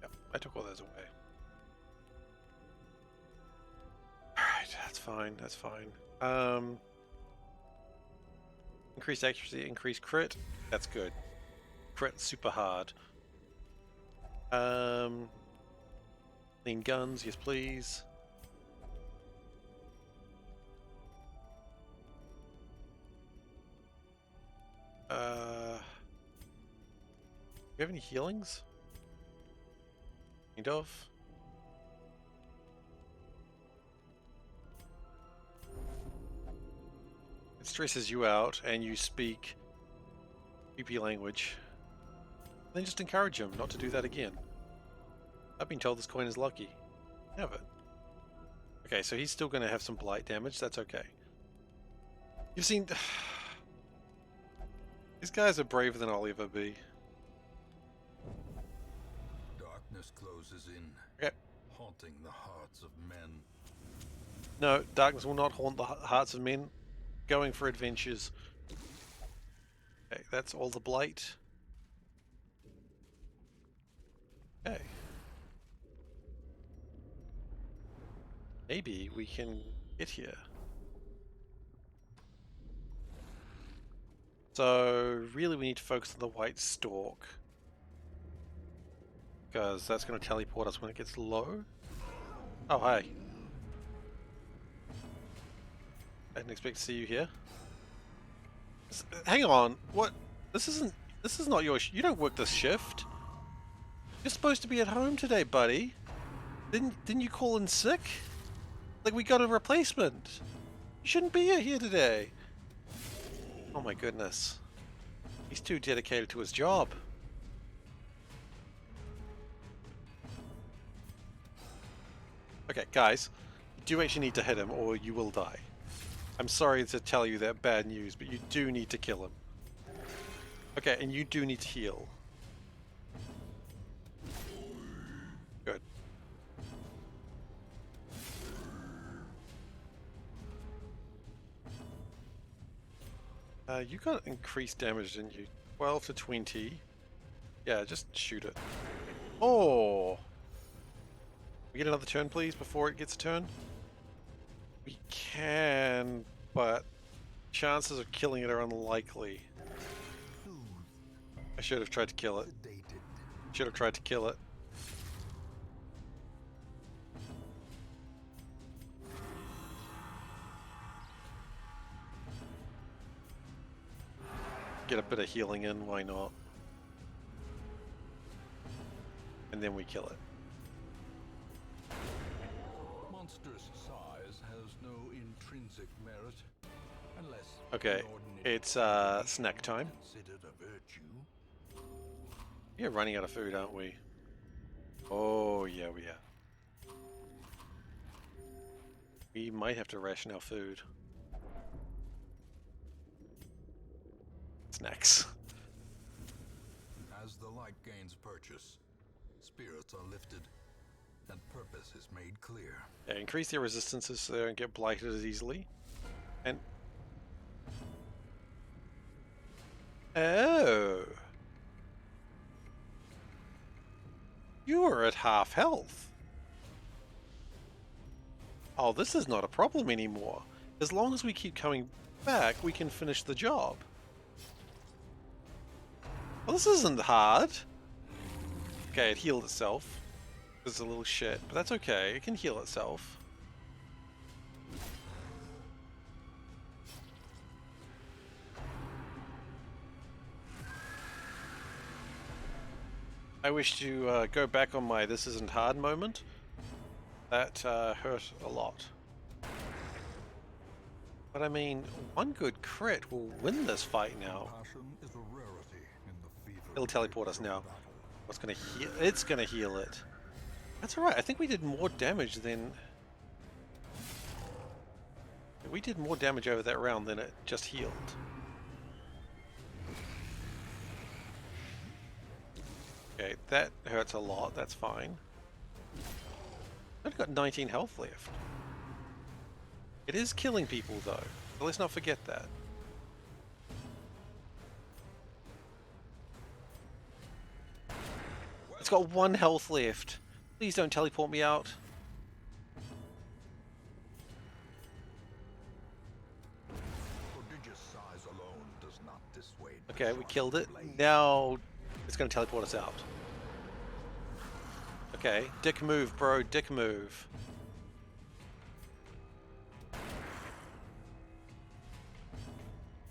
Yep, I took all those away. Alright, that's fine, that's fine. Increased accuracy, increased crit. That's good. Crit super hard. Clean guns, yes please. Do you have any healings? Kind of. It stresses you out and you speak creepy language. Then just encourage him not to do that again. I've been told this coin is lucky. Have it. Okay, so he's still going to have some blight damage. That's okay. You've seen... These guys are braver than I'll ever be. Darkness closes in, Okay. haunting the hearts of men. No, darkness will not haunt the hearts of men. Going for adventures. Okay, that's all the blight. Okay. Maybe we can get here. So, really we need to focus on the white stalk. Because that's going to teleport us when it gets low. Oh, hey. I didn't expect to see you here. Hang on, what? This is not your you don't work this shift. You're supposed to be at home today, buddy. Didn't you call in sick? Like, we got a replacement. You shouldn't be here today. Oh my goodness. He's too dedicated to his job. Okay, guys, you do actually need to hit him or you will die. I'm sorry to tell you that bad news, but you do need to kill him. Okay, and you do need to heal. Good. You got increased damage, didn't you? 12 to 20. Yeah, just shoot it. Oh! We get another turn, please, before it gets a turn? We can, but chances of killing it are unlikely. I should have tried to kill it. Should have tried to kill it. Get a bit of healing in, why not? And then we kill it. Monstrous size has no intrinsic merit, unless Okay, it's snack time. considered a virtue. We're running out of food, aren't we? Oh, yeah, we are. We might have to ration our food. Snacks. As the light gains purchase, spirits are lifted, and purpose is made clear. Yeah, increase their resistances so they don't get blighted as easily. And... Oh! You are at half health. Oh, this is not a problem anymore. As long as we keep coming back, we can finish the job. Well, this isn't hard. Okay, it healed itself. It's a little shit, but that's okay. It can heal itself. I wish to go back on my "this isn't hard" moment. That hurt a lot. But I mean, one good crit will win this fight now. It'll teleport us now. What's gonna heal? It's gonna heal it. That's alright. I think we did more damage than... We did more damage over that round than it just healed. Okay, that hurts a lot. That's fine. I've got 19 health left. It is killing people though. So let's not forget that. It's got 1 health left. Please don't teleport me out. Prodigious size alone does not dissuade. Okay, we killed it. Now it's going to teleport us out. Okay, dick move, bro. Dick move.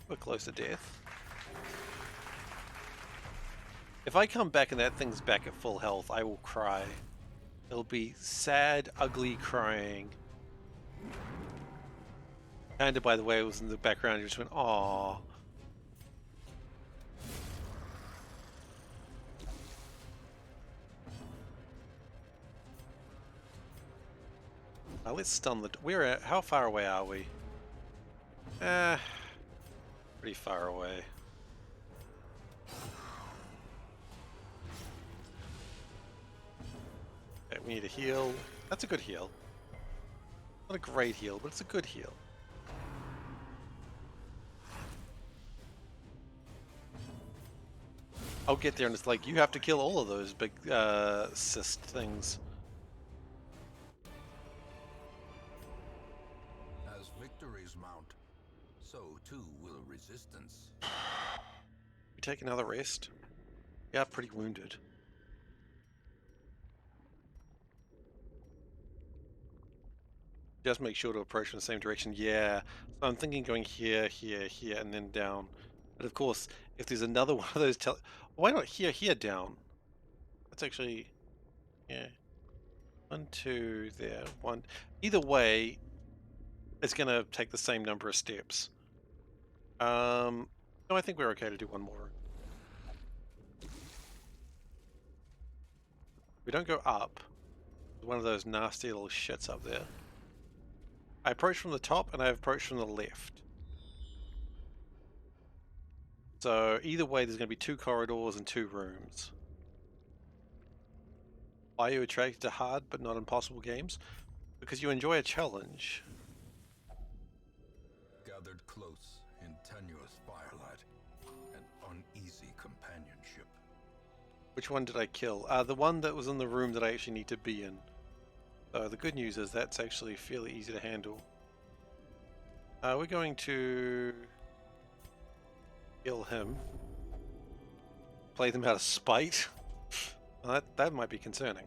We're close to death. If I come back and that thing's back at full health, I will cry. It'll be sad, ugly crying. Kinda, by the way, it was in the background, you just went, aww. Let's stun the... how far away are we? Pretty far away. Okay, we need a heal. That's a good heal. Not a great heal, but it's a good heal. I'll get there and it's like, you have to kill all of those big cyst things. As victories mount, so too will resistance. We take another rest. Yeah, pretty wounded. Just make sure to approach in the same direction. Yeah, so I'm thinking going here, here, here, and then down. But of course, if there's another one of those why not here, here, down? That's actually... yeah. 1, 2, there. 1. Either way, it's going to take the same number of steps. No, I think we're okay to do one more. We don't go up. One of those nasty little shits up there. I approach from the top and I approach from the left. So either way, there's going to be 2 corridors and 2 rooms. Why are you attracted to hard but not impossible games? Because you enjoy a challenge. Gathered close in tenuous firelight, an uneasy companionship. Which one did I kill? The one that was in the room that I actually need to be in. So the good news is that's actually fairly easy to handle. We're going to kill him. Play them out of spite. Well, that might be concerning.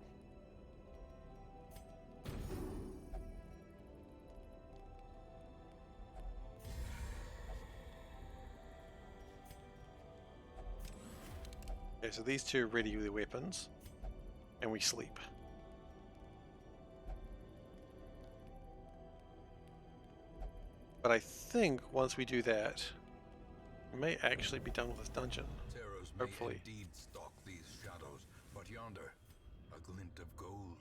Okay, so these two ready with their weapons, and we sleep. But I think once we do that, we may actually be done with this dungeon. Terrors Hopefully. may indeed stalk these shadows, but yonder, a glint of gold.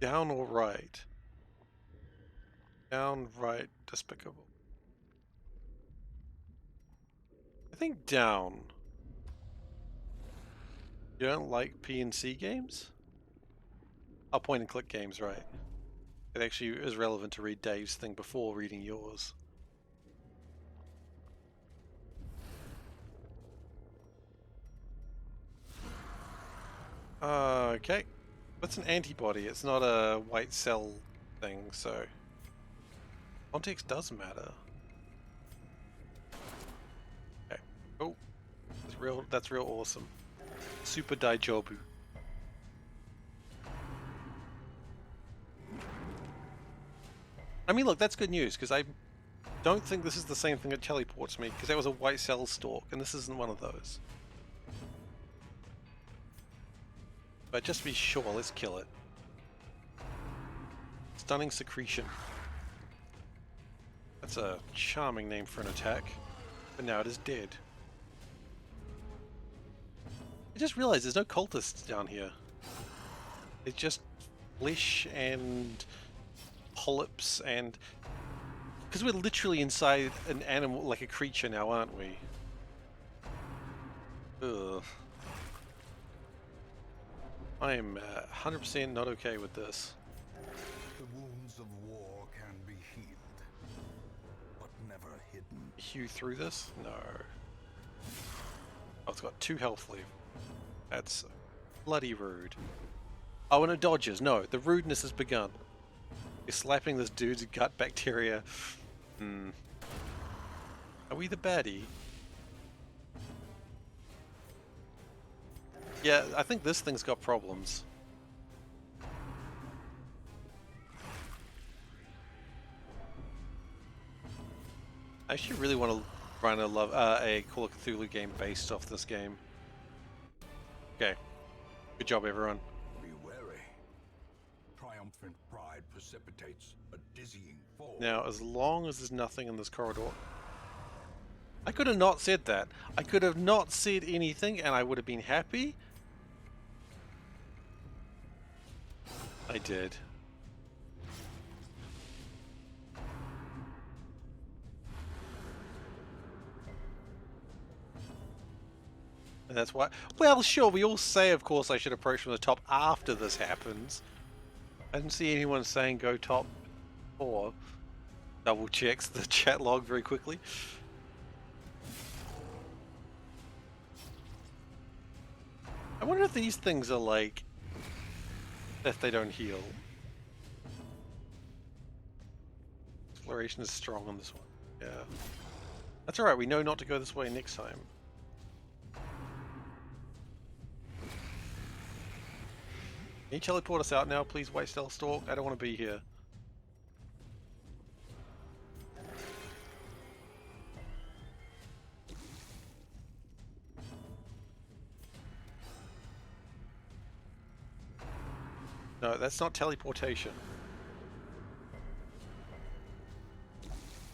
Down or right? Down, right, despicable. I think down. You don't like P&C games? Oh, point and click games, right. It actually is relevant to read Dave's thing before reading yours. Okay. What's an antibody? It's not a white cell thing, so... context does matter. Okay. Oh. That's real awesome. Super Daijobu. I mean, look, that's good news, because I don't think this is the same thing that teleports me, because that was a white cell stalk, and this isn't one of those. But just to be sure, let's kill it. Stunning Secretion. That's a charming name for an attack, but now it is dead. I just realized there's no cultists down here. It's just flesh and polyps and... because we're literally inside an animal, like a creature now, aren't we? Ugh. I am 100% not okay with this. The wounds of war can be healed, but never hidden. Hew through this? No. Oh, it's got 2 health left. That's bloody rude. Oh, and it dodges. No, the rudeness has begun. You're slapping this dude's gut bacteria. Are we the baddie? Yeah, I think this thing's got problems. I actually really want to run a Call of Cthulhu game based off this game. Okay. Good job, everyone. Be wary. Triumphant pride precipitates a dizzying fall. Now, as long as there's nothing in this corridor... I could have not said that. I could have not said anything and I would have been happy. I did. And that's why... Well, sure, we all say, of course, I should approach from the top after this happens. I didn't see anyone saying go top 4. Double checks the chat log very quickly. I wonder if these things are like... if they don't heal. Exploration is strong on this one. Yeah. That's alright, we know not to go this way next time. Can you teleport us out now, please, White Stealth Stalk? I don't want to be here. No, that's not teleportation.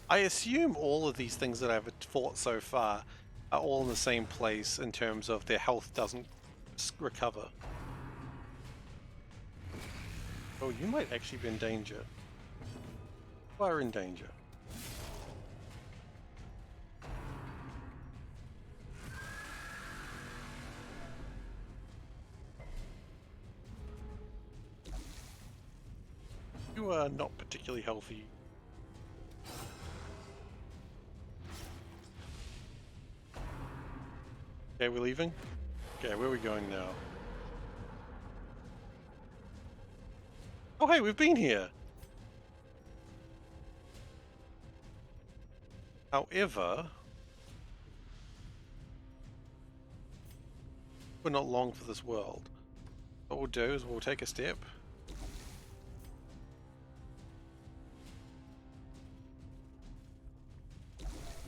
I assume all of these things that I've fought so far are all in the same place in terms of their health doesn't recover. Oh, you might actually be in danger. You are in danger. You are not particularly healthy. Okay, we're leaving? Okay, where are we going now? Oh hey, we've been here! However... we're not long for this world. What we'll do is we'll take a step.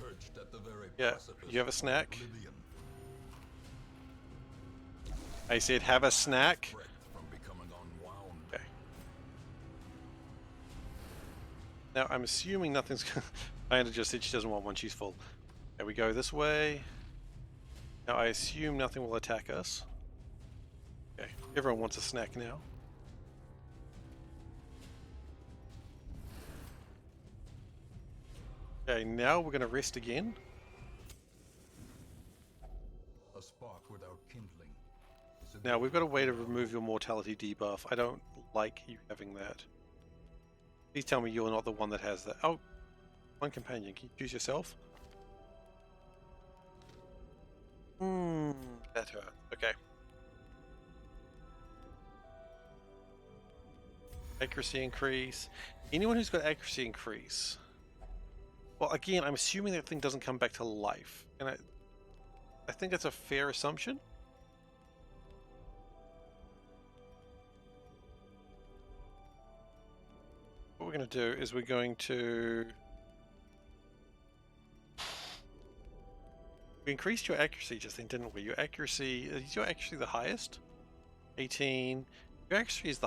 Perched at the very Yeah, precipice you have a of snack? oblivion, I said have a snack. threat from becoming unwound. Okay. Now I'm assuming nothing's Diana just said she doesn't want one, she's full. Okay, we go this way. Now I assume nothing will attack us. Okay, everyone wants a snack now. Okay, now we're gonna rest again. A spark without kindling. is Now we've got a way to remove your mortality debuff. I don't like you having that. Please tell me you're not the one that has that. Oh, one companion. Can you choose yourself? That hurt. Okay. Accuracy increase. Anyone who's got accuracy increase. Well, again, I'm assuming that thing doesn't come back to life, and I think that's a fair assumption. What we're going to do is we're going to... we increased your accuracy just then, didn't we? Your accuracy... is your accuracy the highest? 18. Your accuracy is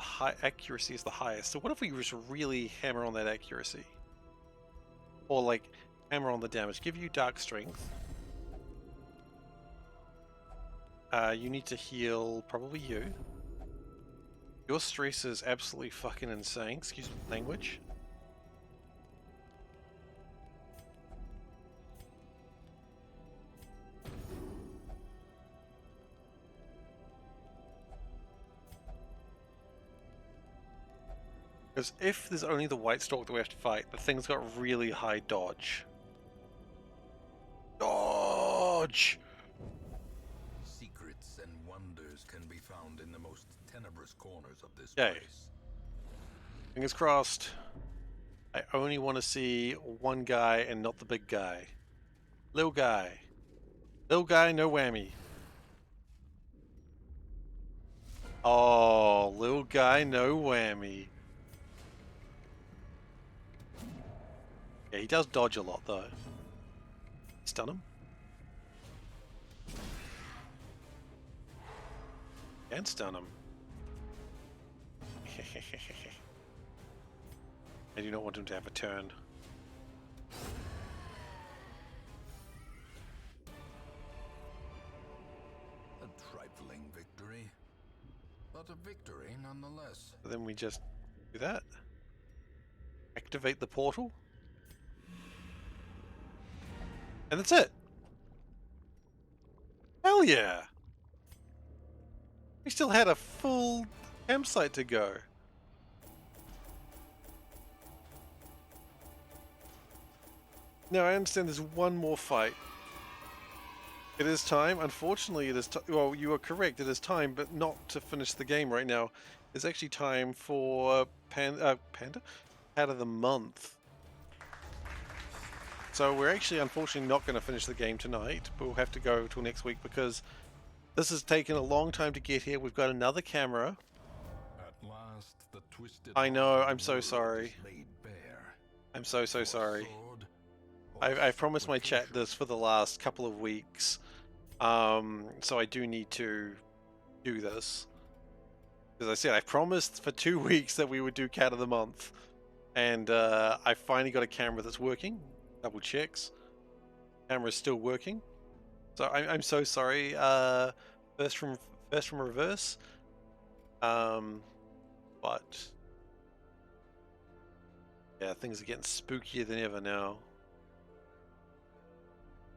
the highest. So what if we just really hammer on that accuracy? Or like hammer on the damage. Give you dark strength. You need to heal probably you. Your stress is absolutely fucking insane. Excuse my language. Because if there's only the white stalk that we have to fight, the thing's got really high dodge. Dodge! Secrets and wonders can be found in the most tenebrous corners of this Okay. place. Fingers crossed. I only want to see one guy and not the big guy. Little guy. Little guy, no whammy. Oh, little guy, no whammy. Yeah, he does dodge a lot though. Stun him. And stun him. I do not want him to have a turn. A trifling victory, but a victory nonetheless. So then we just do that. Activate the portal. And that's it. Hell yeah. We still had a full campsite to go. Now I understand there's one more fight. It is time. Unfortunately, it is time. Well, you are correct. It is time, but not to finish the game right now. It's actually time for Panda? Cat of the Month. So we're actually, unfortunately, not going to finish the game tonight, but we'll have to go till next week because this has taken a long time to get here. We've got another camera. At last, the twisted I know. heart of I'm the so world sorry. is laid bare. I'm so For a sorry. sword, I've promised my chat fortification. this for the last couple of weeks. So I do need to do this. As I said, I promised for 2 weeks that we would do Cat of the Month. And I finally got a camera that's working. Double checks. Camera's still working. So I'm so sorry. First from reverse. But yeah, things are getting spookier than ever now.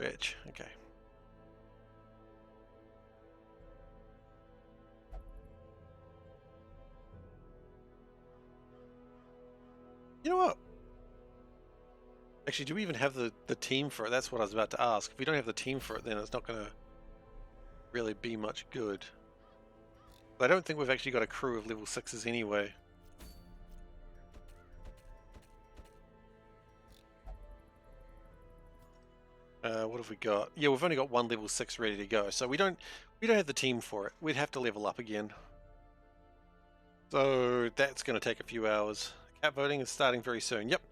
Bitch. Okay. You know what? Actually, do we even have the team for it? That's what I was about to ask. If we don't have the team for it, then it's not going to really be much good. But I don't think we've actually got a crew of level 6s anyway. What have we got? Yeah, we've only got one level 6 ready to go, so we don't have the team for it. We'd have to level up again. So that's going to take a few hours. Cat voting is starting very soon. Yep,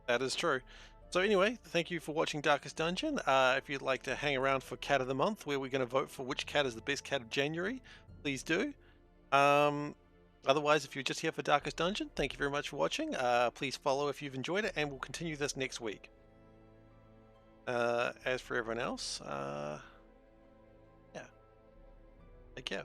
that is true. So anyway, thank you for watching Darkest Dungeon. If you'd like to hang around for Cat of the Month, where we're going to vote for which cat is the best cat of January, please do. Otherwise, if you're just here for Darkest Dungeon, thank you very much for watching. Please follow if you've enjoyed it, and we'll continue this next week. As for everyone else, yeah, take care.